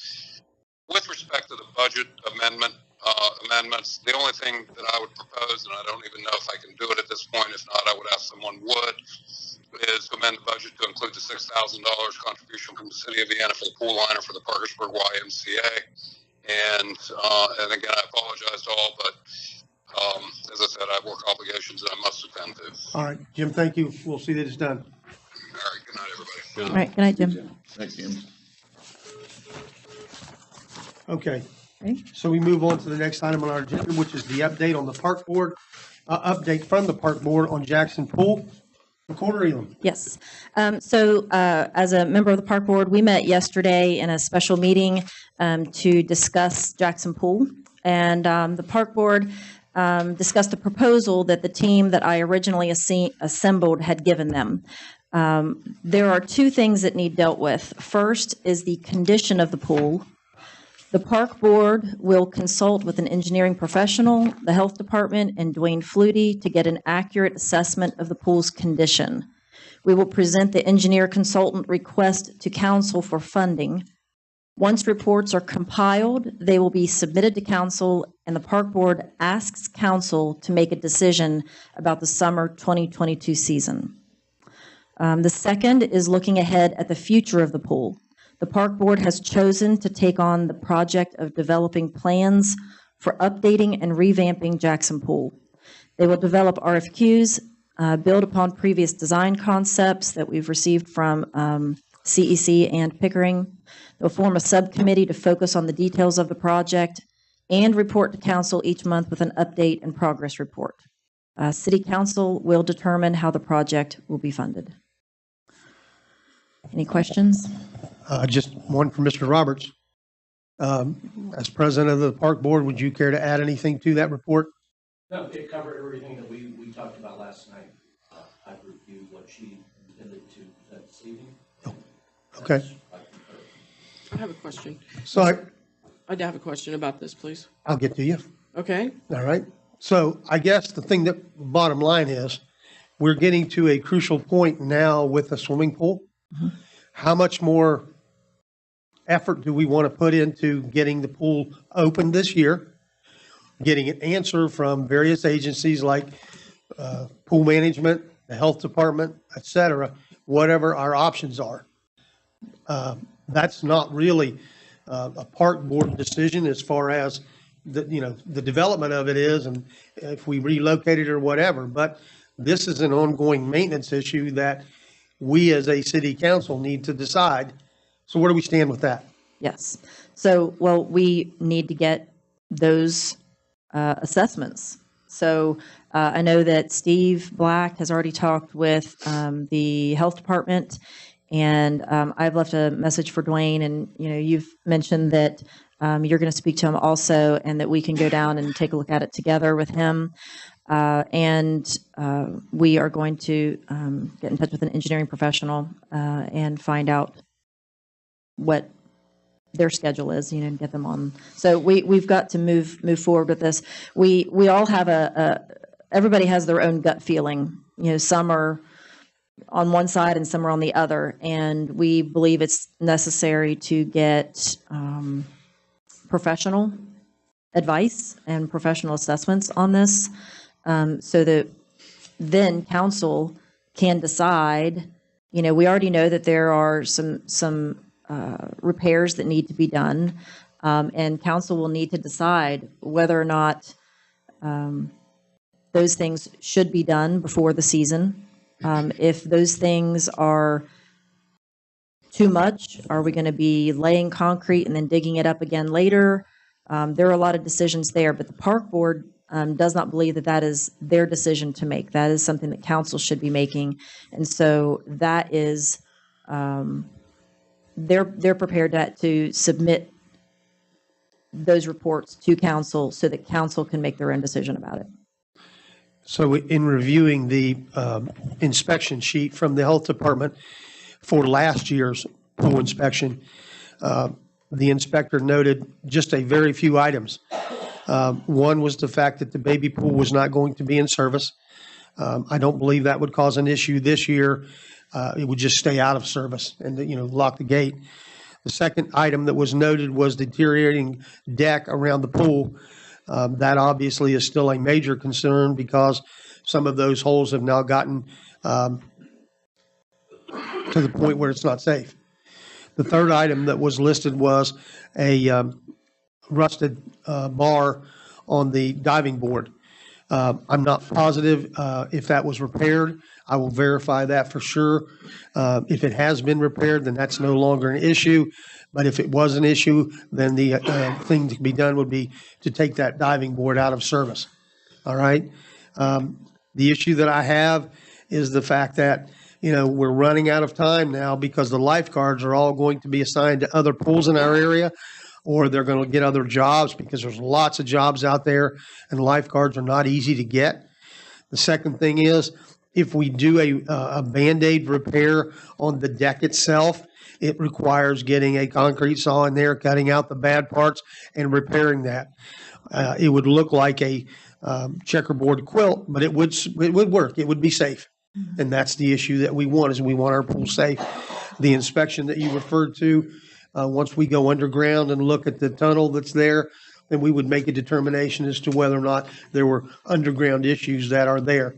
With respect to the budget amendments, the only thing that I would propose, and I don't even know if I can do it at this point, if not, I would ask someone would, is to amend the budget to include the $6,000 contribution from the city of Vienna for the pool liner for the Parkersburg YMCA. And again, I apologize to all, but as I said, I have work obligations that I must attend to.
All right, Jim, thank you. We'll see that it's done.
All right, good night, everybody.
All right, good night, Jim.
Thanks, Jim.
Okay.
Okay.
So we move on to the next item on our agenda, which is the update on the Park Board, update from the Park Board on Jackson Pool. Recorder Elam.
Yes. So as a member of the Park Board, we met yesterday in a special meeting to discuss Jackson Pool. And the Park Board discussed a proposal that the team that I originally assembled had given them. There are two things that need dealt with. First is the condition of the pool. The Park Board will consult with an engineering professional, the Health Department, and Dwayne Flutie to get an accurate assessment of the pool's condition. We will present the engineer consultant request to council for funding. Once reports are compiled, they will be submitted to council, and the Park Board asks council to make a decision about the summer 2022 season. The second is looking ahead at the future of the pool. The Park Board has chosen to take on the project of developing plans for updating and revamping Jackson Pool. They will develop RFQs, build upon previous design concepts that we've received from CEC and Pickering. They'll form a subcommittee to focus on the details of the project and report to council each month with an update and progress report. City Council will determine how the project will be funded. Any questions?
Just one for Mr. Roberts. As president of the Park Board, would you care to add anything to that report?
No, it covered everything that we talked about last night. I've reviewed what she intended to present this evening.
Okay.
I have a question.
So
I have a question about this, please.
I'll get to you.
Okay.
All right. So I guess the thing that bottom line is we're getting to a crucial point now with the swimming pool. Mm-hmm. How much more effort do we want to put into getting the pool open this year, getting an answer from various agencies like pool management, the health department, et cetera, whatever our options are. That's not really a Park Board decision as far as the development of it is, and if we relocate it or whatever. But this is an ongoing maintenance issue that we as a city council need to decide. So where do we stand with that?
Yes. So, well, we need to get those assessments. So I know that Steve Black has already talked with the health department, and I've left a message for Dwayne, and you've mentioned that you're going to speak to him also, and that we can go down and take a look at it together with him. And we are going to get in touch with an engineering professional and find out what their schedule is, and get them on. So we've got to move forward with this. We all have everybody has their own gut feeling. Some are on one side and some are on the other, and we believe it's necessary to get professional advice and professional assessments on this, so that then council can decide. We already know that there are some repairs that need to be done, and council will need to decide whether or not those things should be done before the season. If those things are too much, are we going to be laying concrete and then digging it up again later? There are a lot of decisions there, but the Park Board does not believe that that is their decision to make. That is something that council should be making. And so that is, they're prepared to submit those reports to council so that council can make their own decision about it.
So in reviewing the inspection sheet from the health department for last year's pool inspection, the inspector noted just a very few items. One was the fact that the baby pool was not going to be in service. I don't believe that would cause an issue this year. It would just stay out of service and, lock the gate. The second item that was noted was deteriorating deck around the pool. That obviously is still a major concern because some of those holes have now gotten to the point where it's not safe. The third item that was listed was a rusted bar on the diving board. I'm not positive if that was repaired. I will verify that for sure. If it has been repaired, then that's no longer an issue. But if it was an issue, then the thing to be done would be to take that diving board out of service. All right. The issue that I have is the fact that, we're running out of time now because the lifeguards are all going to be assigned to other pools in our area, or they're going to get other jobs because there's lots of jobs out there and lifeguards are not easy to get. The second thing is, if we do a Band-Aid repair on the deck itself, it requires getting a concrete saw in there, cutting out the bad parts and repairing that. It would look like a checkerboard quilt, but it would work. It would be safe. And that's the issue that we want, is we want our pool safe. The inspection that you referred to, once we go underground and look at the tunnel that's there, then we would make a determination as to whether or not there were underground issues that are there.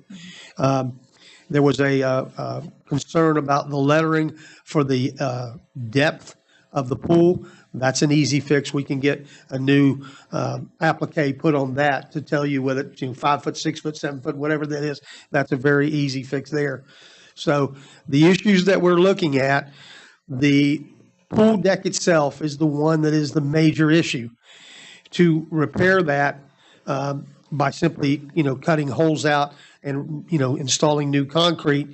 There was a concern about the lettering for the depth of the pool. That's an easy fix. We can get a new applique put on that to tell you whether it's 5 foot, 6 foot, 7 foot, whatever that is. That's a very easy fix there. So the issues that we're looking at, the pool deck itself is the one that is the major issue. To repair that by simply, cutting holes out and, installing new concrete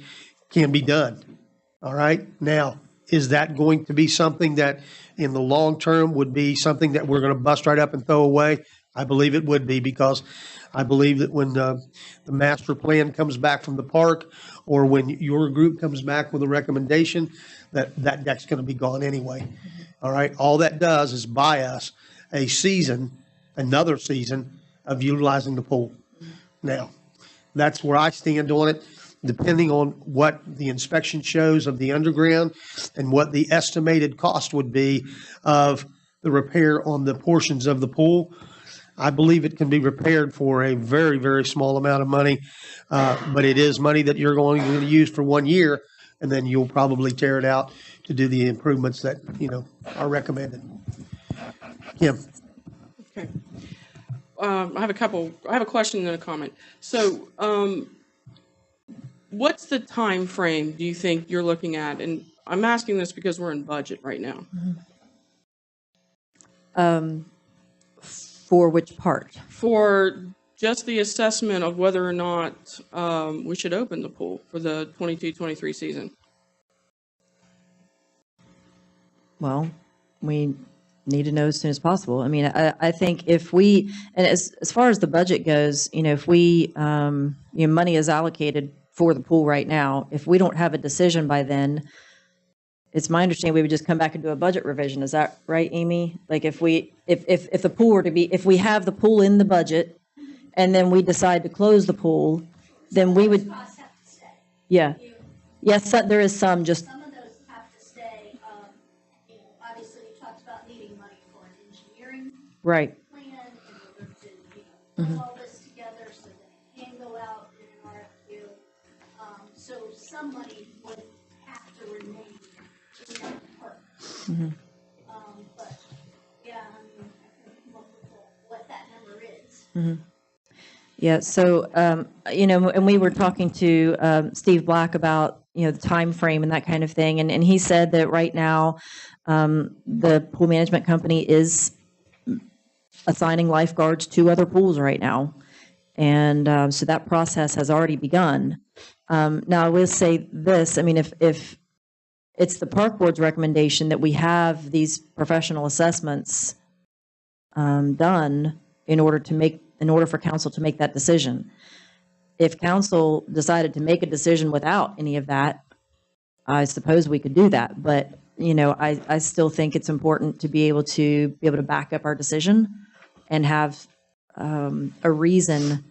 can be done. All right. Now, is that going to be something that in the long term would be something that we're going to bust right up and throw away? I believe it would be, because I believe that when the master plan comes back from the park, or when your group comes back with a recommendation, that deck's going to be gone anyway. All right. All that does is buy us another season of utilizing the pool. Now, that's where I stand on it, depending on what the inspection shows of the underground and what the estimated cost would be of the repair on the portions of the pool. I believe it can be repaired for a very, very small amount of money, but it is money that you're going to use for 1 year, and then you'll probably tear it out to do the improvements that, are recommended. Kim.
Okay. I have a question and a comment. So, what's the time frame do you think you're looking at? And I'm asking this because we're in budget right now.
For which part?
For just the assessment of whether or not we should open the pool for the 22-23 season.
Well, we need to know as soon as possible. I mean, I think if we, and as far as the budget goes, if we, money is allocated for the pool right now. If we don't have a decision by then, it's my understanding we would just come back and do a budget revision. Is that right, Amy? Like if the pool were to be, if we have the pool in the budget and then we decide to close the pool, then we would.
Costs have to stay.
Yeah. Yes, there is some just.
Some of those have to stay. Obviously, you talked about needing money for an engineering
Right.
plan in order to, put all this together so that it can go out in an RFQ. So some money would have to remain in that park. But yeah, I can come up with what that number is.
Yeah, so, and we were talking to Steve Black about, the time frame and that kind of thing. And he said that right now, the pool management company is assigning lifeguards to other pools right now. And so that process has already begun. Now, I will say this, I mean, if it's the park board's recommendation that we have these professional assessments done in order for council to make that decision. If council decided to make a decision without any of that, I suppose we could do that. But, I still think it's important to be able to back up our decision and have a reason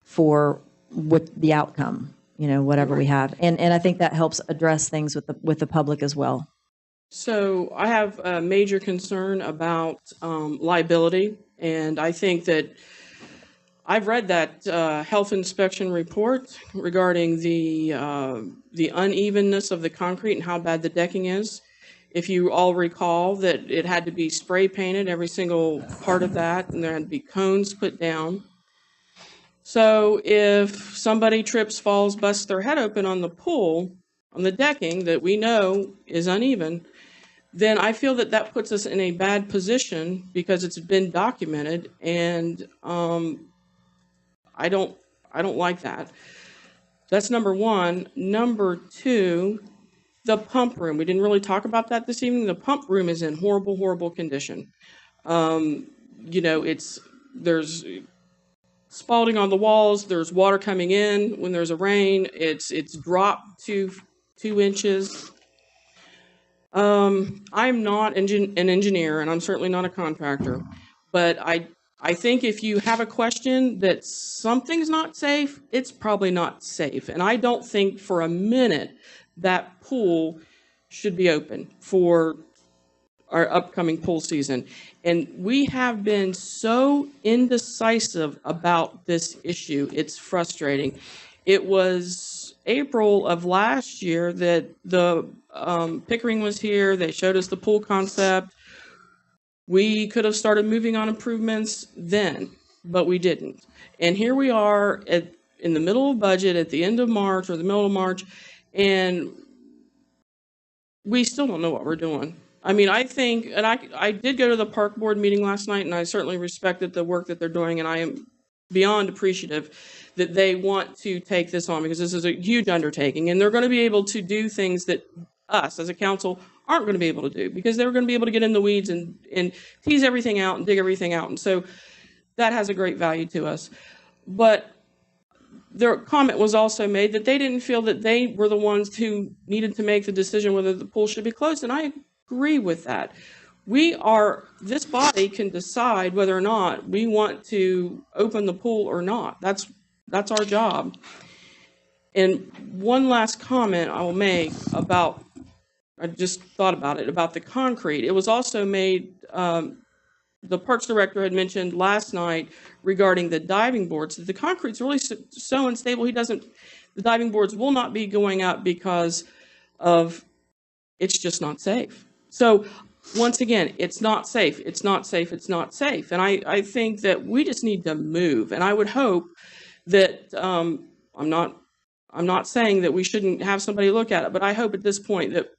for what the outcome, whatever we have. And I think that helps address things with the public as well.
So I have a major concern about liability, and I think that I've read that health inspection report regarding the unevenness of the concrete and how bad the decking is. If you all recall that it had to be spray painted, every single part of that, and there had to be cones put down. So if somebody trips, falls, busts their head open on the pool, on the decking that we know is uneven, then I feel that that puts us in a bad position because it's been documented, and I don't like that. That's number one. Number two, the pump room. We didn't really talk about that this evening. The pump room is in horrible, horrible condition. There's spalling on the walls. There's water coming in when there's a rain. It's dropped 2 inches. I'm not an engineer, and I'm certainly not a contractor, but I think if you have a question that something's not safe, it's probably not safe. And I don't think for a minute that pool should be open for our upcoming pool season. And we have been so indecisive about this issue. It's frustrating. It was April of last year that the Pickering was here. They showed us the pool concept. We could have started moving on improvements then, but we didn't. And here we are in the middle of budget at the end of March or the middle of March, and we still don't know what we're doing. I mean, I think, and I did go to the park board meeting last night, and I certainly respected the work that they're doing, and I am beyond appreciative that they want to take this on because this is a huge undertaking, and they're going to be able to do things that us as a council aren't going to be able to do because they're going to be able to get in the weeds and tease everything out and dig everything out. And so that has a great value to us. But their comment was also made that they didn't feel that they were the ones who needed to make the decision whether the pool should be closed. And I agree with that. This body can decide whether or not we want to open the pool or not. That's our job. And one last comment I will make about, I just thought about it, about the concrete. It was also made, the Parks Director had mentioned last night regarding the diving boards, that the concrete's really so unstable, the diving boards will not be going up because of, it's just not safe. So once again, it's not safe, it's not safe, it's not safe. And I think that we just need to move. And I would hope that, I'm not saying that we shouldn't have somebody look at it, but I hope at this point that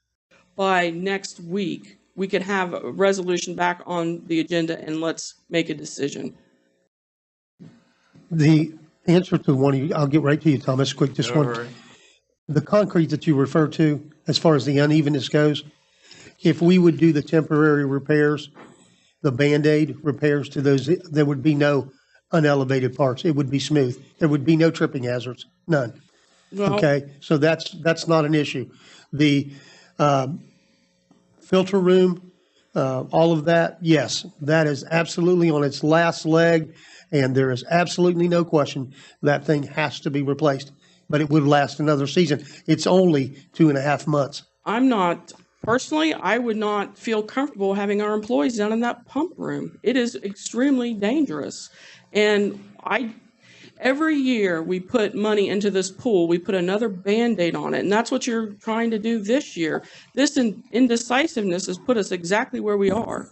by next week, we could have a resolution back on the agenda and let's make a decision.
The answer to one of you, I'll get right to you, Thomas, quick, just one. The concrete that you refer to, as far as the unevenness goes, if we would do the temporary repairs, the Band-Aid repairs to those, there would be no unelevated parts. It would be smooth. There would be no tripping hazards, none.
Well,
Okay, so that's not an issue. The filter room, all of that, yes, that is absolutely on its last leg, and there is absolutely no question that thing has to be replaced. But it would last another season. It's only 2.5 months.
Personally, I would not feel comfortable having our employees down in that pump room. It is extremely dangerous. And every year we put money into this pool, we put another Band-Aid on it. And that's what you're trying to do this year. This indecisiveness has put us exactly where we are.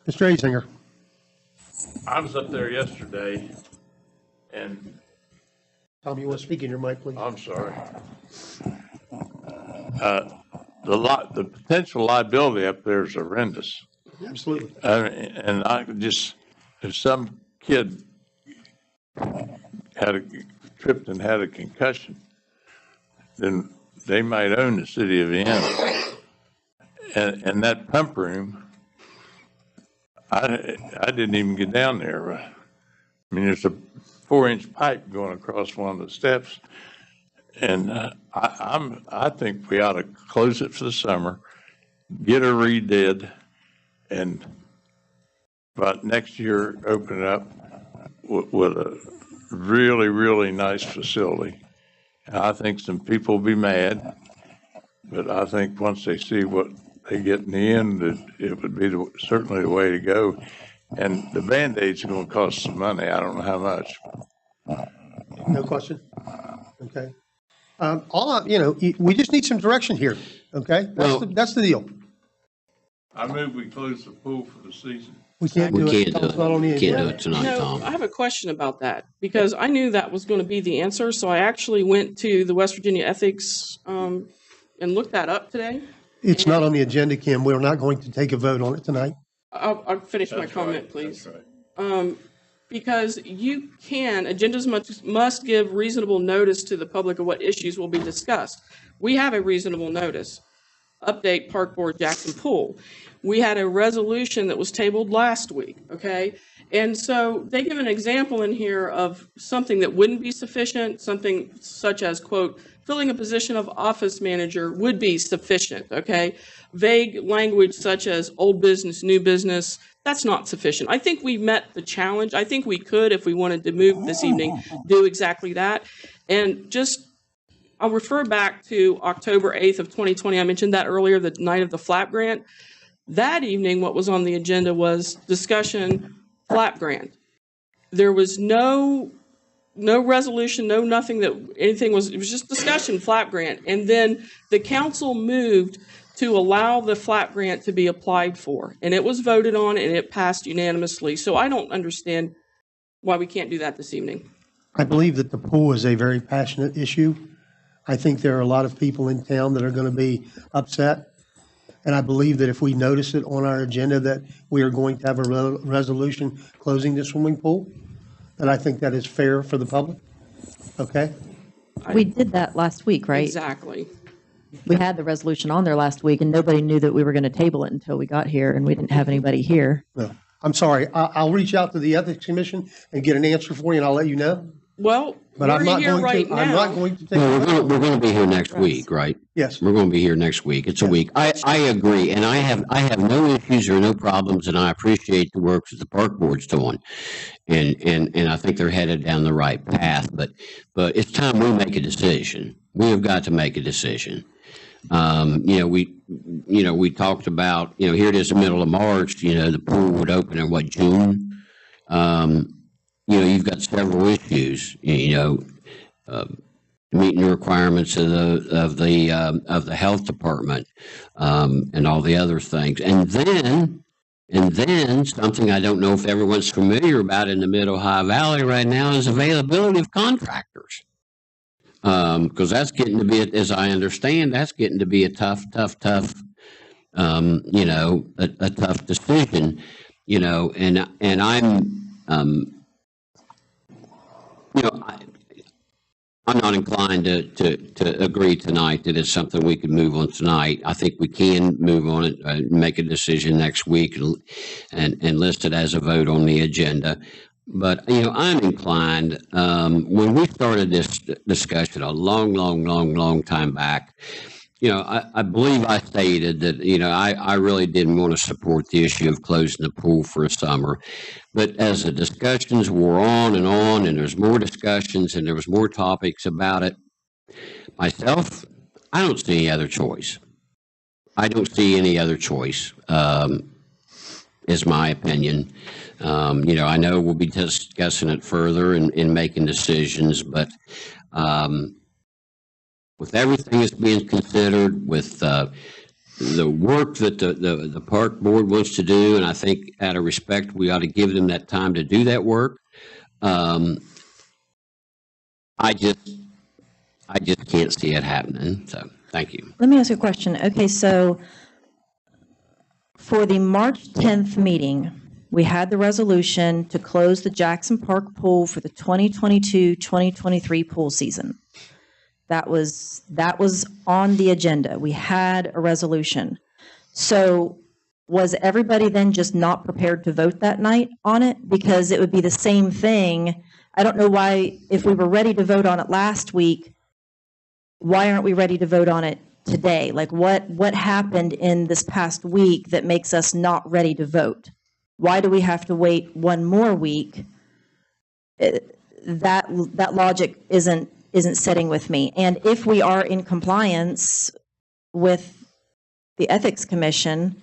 Mr. Azinger.
I was up there yesterday and.
Tom, you want to speak in your mic, please?
I'm sorry. The potential liability up there is horrendous.
Absolutely.
And if some kid tripped and had a concussion, then they might own the city of Vienna. And that pump room, I didn't even get down there. I mean, there's a 4-inch pipe going across one of the steps, and I think we ought to close it for the summer, get it redid, and about next year open it up with a really, really nice facility. And I think some people will be mad, but I think once they see what they get in the end, it would be certainly the way to go. And the Band-Aids are going to cost some money. I don't know how much.
No question. Okay. We just need some direction here. Okay. That's the deal.
I move we close the pool for the season.
We can't do it. It's not on the agenda.
Can't do it tonight, Tom.
I have a question about that because I knew that was going to be the answer. So I actually went to the West Virginia Ethics and looked that up today.
It's not on the agenda, Kim. We're not going to take a vote on it tonight.
I'll finish my comment, please. That's right. Because agendas must give reasonable notice to the public of what issues will be discussed. We have a reasonable notice. Update Park Board Jackson Pool. We had a resolution that was tabled last week, okay? And so they give an example in here of something that wouldn't be sufficient, something such as, quote, filling a position of office manager would be sufficient, okay? Vague language such as old business, new business, that's not sufficient. I think we met the challenge. I think we could, if we wanted to move this evening, do exactly that. And I'll refer back to October 8th of 2020. I mentioned that earlier, the night of the FLAP grant. That evening, what was on the agenda was discussion FLAP grant. There was no resolution, no nothing that anything was, it was just discussion FLAP grant. And then the council moved to allow the FLAP grant to be applied for. And it was voted on and it passed unanimously. So I don't understand why we can't do that this evening.
I believe that the pool is a very passionate issue. I think there are a lot of people in town that are going to be upset. And I believe that if we notice it on our agenda that we are going to have a resolution closing the swimming pool, that I think that is fair for the public. Okay?
We did that last week, right?
Exactly.
We had the resolution on there last week, and nobody knew that we were going to table it until we got here, and we didn't have anybody here.
No, I'm sorry. I'll reach out to the Ethics Commission and get an answer for you, and I'll let you know.
Well,
but I'm not going to. I'm not going to take.
Well, we're going to be here next week, right?
Yes,
we're going to be here next week. It's a week. I agree, and I have no issues or no problems, and I appreciate the work that the park board's doing, and I think they're headed down the right path. But it's time we make a decision. We have got to make a decision. We talked about, here it is the middle of March, the pool would open in June. You've got several issues, meeting the requirements of the health department, and all the other things. And then something I don't know if everyone's familiar about in the Mid-Ohio Valley right now is availability of contractors. Because that's getting to be, as I understand, that's getting to be a tough, a tough decision, and I'm not inclined to agree tonight that it's something we could move on tonight. I think we can move on it, make a decision next week and list it as a vote on the agenda. But, I'm inclined, when we started this discussion a long time back, I believe I stated that, I really didn't want to support the issue of closing the pool for a summer. But as the discussions wore on, and there's more discussions and there was more topics about it, myself, I don't see any other choice. I don't see any other choice, is my opinion. I know we'll be discussing it further and making decisions, but with everything that's being considered, with the work that the park board wants to do, and I think out of respect, we ought to give them that time to do that work. I just can't see it happening. So thank you.
Let me ask you a question. Okay, so for the March 10th meeting, We had the resolution to close the Jackson Park pool for the 2022-2023 pool season. That was on the agenda. We had a resolution. So was everybody then just not prepared to vote that night on it? Because it would be the same thing. I don't know why, if we were ready to vote on it last week, why aren't we ready to vote on it today? Like what happened in this past week that makes us not ready to vote? Why do we have to wait one more week? That logic isn't sitting with me. And if we are in compliance with the Ethics Commission,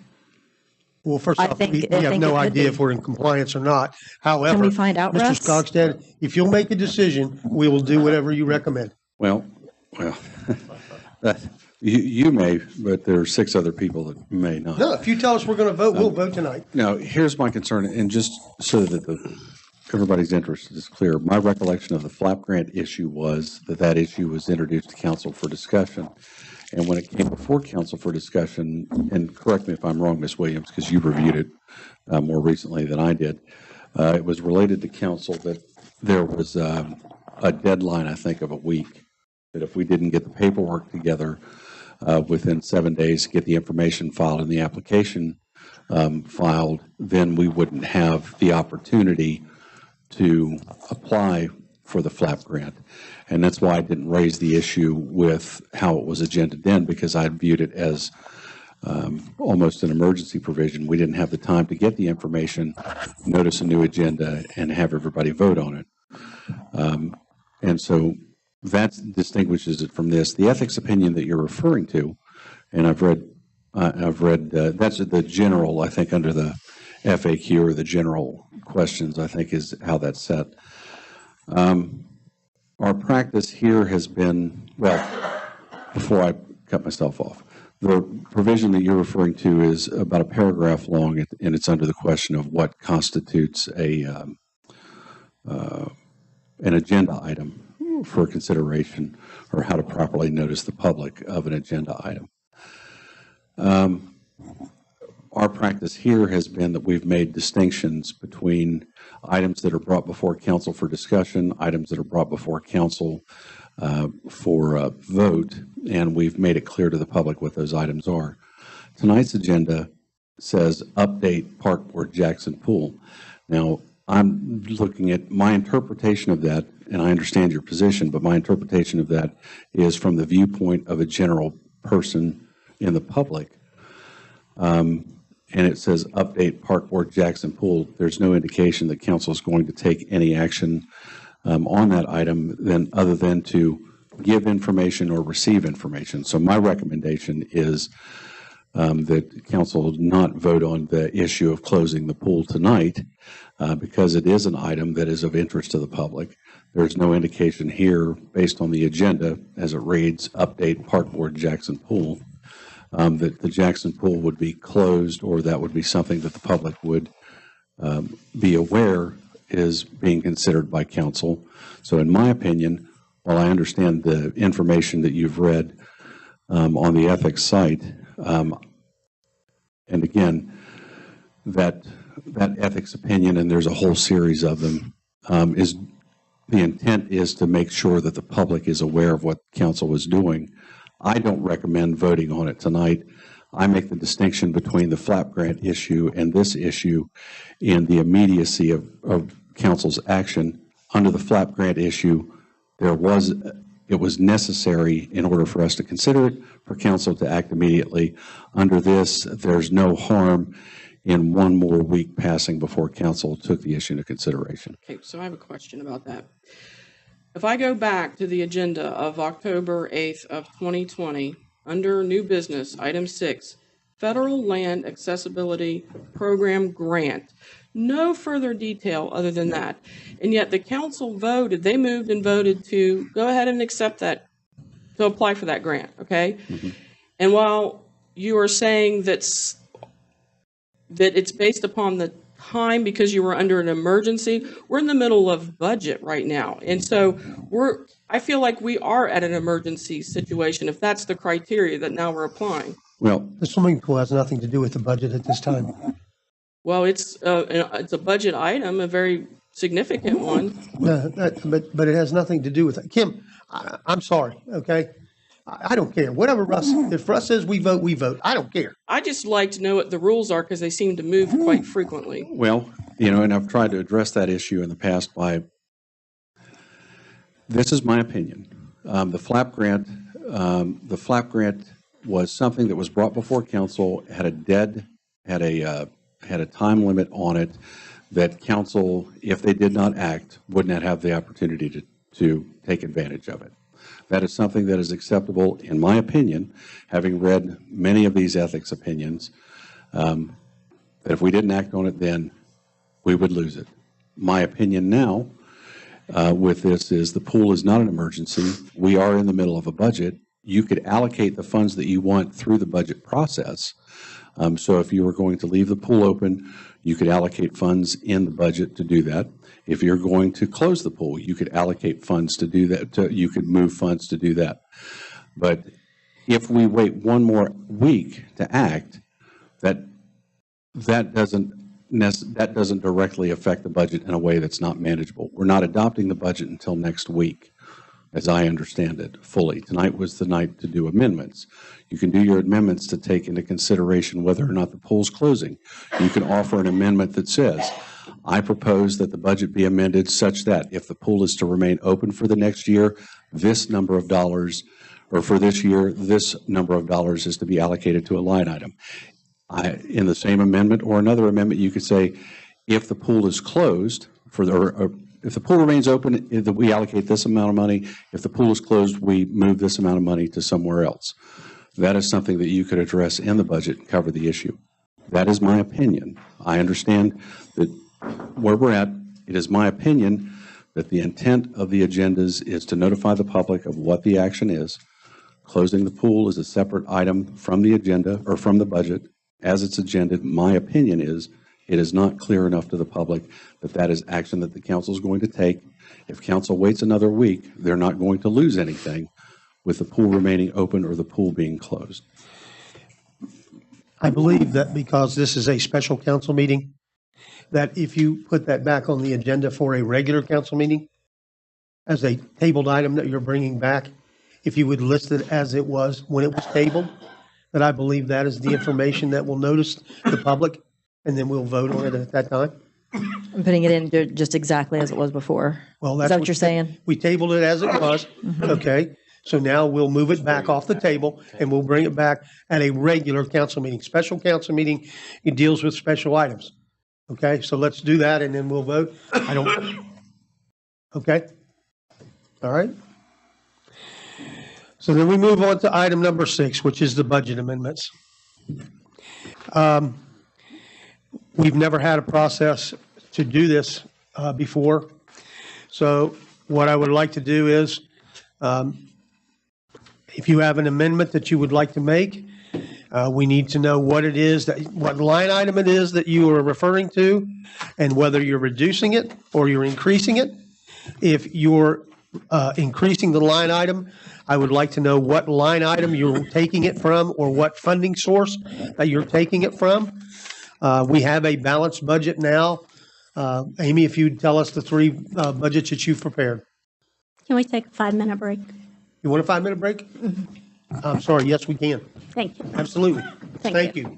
Well, first
I
off,
think-
we
I
have
think
no
it could
idea
be.
if we're in compliance or not. However,
Can we find out,
Mr.
Russ?
Skogstad, if you'll make a decision, we will do whatever you recommend.
Well, you may, but there are 6 other people that may not.
No, if you tell us we're going to vote, we'll vote tonight.
Now, here's my concern, and just so that everybody's interest is clear, my recollection of the flap grant issue was that issue was introduced to council for discussion. And when it came before council for discussion, and correct me if I'm wrong, Ms. Williams, because you reviewed it more recently than I did, it was related to council that there was a deadline, I think, of a week, that if we didn't get the paperwork together within 7 days to get the information filed and the application filed, then we wouldn't have the opportunity to apply for the flap grant. And that's why I didn't raise the issue with how it was agended then, because I viewed it as almost an emergency provision. We didn't have the time to get the information, notice a new agenda, and have everybody vote on it. And so that distinguishes it from this. The ethics opinion that you're referring to, and I've read that's the general, I think, under the FAQ or the general questions, I think is how that's set. Our practice here has been, well, before I cut myself off, the provision that you're referring to is about a paragraph long, and it's under the question of what constitutes an agenda item for consideration, or how to properly notice the public of an agenda item. Our practice here has been that we've made distinctions between items that are brought before council for discussion, items that are brought before council for a vote, and we've made it clear to the public what those items are. Tonight's agenda says update Park Board Jackson Pool. Now, I'm looking at my interpretation of that, and I understand your position, but my interpretation of that is from the viewpoint of a general person in the public. And it says update Park Board Jackson Pool. There's no indication that council is going to take any action on that item other than to give information or receive information. So my recommendation is that council not vote on the issue of closing the pool tonight because it is an item that is of interest to the public. There's no indication here, based on the agenda as it reads, update Park Board Jackson Pool, that the Jackson Pool would be closed, or that would be something that the public would be aware is being considered by council. So in my opinion, while I understand the information that you've read on the ethics site, and again, that ethics opinion, and there's a whole series of them, is the intent is to make sure that the public is aware of what council is doing. I don't recommend voting on it tonight. I make the distinction between the flap grant issue and this issue in the immediacy of council's action. Under the flap grant issue, it was necessary in order for us to consider it, for council to act immediately. Under this, there's no harm in one more week passing before council took the issue into consideration.
Okay, so I have a question about that. If I go back to the agenda of October 8th of 2020, under new business, item 6, Federal Land Accessibility Program Grant. No further detail other than that. And yet the council voted, they moved and voted to go ahead and accept that, to apply for that grant, okay? Mm-hmm. And while you are saying that it's based upon the time because you were under an emergency, we're in the middle of budget right now. And so I feel like we are at an emergency situation if that's the criteria that now we're applying.
Well,
the swimming pool has nothing to do with the budget at this time.
Well, it's a budget item, a very significant one.
But it has nothing to do with it. Kim, I'm sorry, okay? I don't care. Whatever Russ, if Russ says we vote, we vote. I don't care.
I just like to know what the rules are because they seem to move quite frequently.
Well, and I've tried to address that issue in the past by, this is my opinion. The flap grant was something that was brought before council, had a time limit on it that council, if they did not act, would not have the opportunity to take advantage of it. That is something that is acceptable, in my opinion, having read many of these ethics opinions, that if we didn't act on it then, we would lose it. My opinion now with this is the pool is not an emergency. We are in the middle of a budget. You could allocate the funds that you want through the budget process. So if you were going to leave the pool open, you could allocate funds in the budget to do that. If you're going to close the pool, you could allocate funds to do that. You could move funds to do that. But if we wait one more week to act, that doesn't directly affect the budget in a way that's not manageable. We're not adopting the budget until next week, as I understand it fully. Tonight was the night to do amendments. You can do your amendments to take into consideration whether or not the pool's closing. You can offer an amendment that says, I propose that the budget be amended such that if the pool is to remain open for the next year, this number of dollars, or for this year, this number of dollars is to be allocated to a line item. In the same amendment or another amendment, you could say, if the pool is closed, if the pool remains open, we allocate this amount of money. If the pool is closed, we move this amount of money to somewhere else. That is something that you could address in the budget and cover the issue. That is my opinion. I understand that where we're at, it is my opinion that the intent of the agendas is to notify the public of what the action is. Closing the pool is a separate item from the agenda or from the budget. As it's agendaed, my opinion is it is not clear enough to the public that that is action that the council is going to take. If council waits another week, they're not going to lose anything with the pool remaining open or the pool being closed.
I believe that because this is a special council meeting, that if you put that back on the agenda for a regular council meeting as a tabled item that you're bringing back, if you would list it as it was when it was tabled, that I believe that is the information that will notice the public, and then we'll vote on it at that time.
I'm putting it in just exactly as it was before.
Well,
Is
that's
that what you're saying?
We tabled it as it was, okay? So now we'll move it back off the table, and we'll bring it back at a regular council meeting. Special council meeting, it deals with special items, okay? So let's do that, and then we'll vote. Okay? All right? So then we move on to item number 6, which is the budget amendments. We've never had a process to do this before. So what I would like to do is, if you have an amendment that you would like to make, we need to know what it is, what line item it is that you are referring to, and whether you're reducing it or you're increasing it. If you're increasing the line item, I would like to know what line item you're taking it from or what funding source that you're taking it from. We have a balanced budget now. Amy, if you'd tell us the 3 budgets that you've prepared.
Can we take a 5-minute break?
You want a 5-minute break? I'm sorry, yes, we can.
Thank you.
Absolutely.
Thank
you.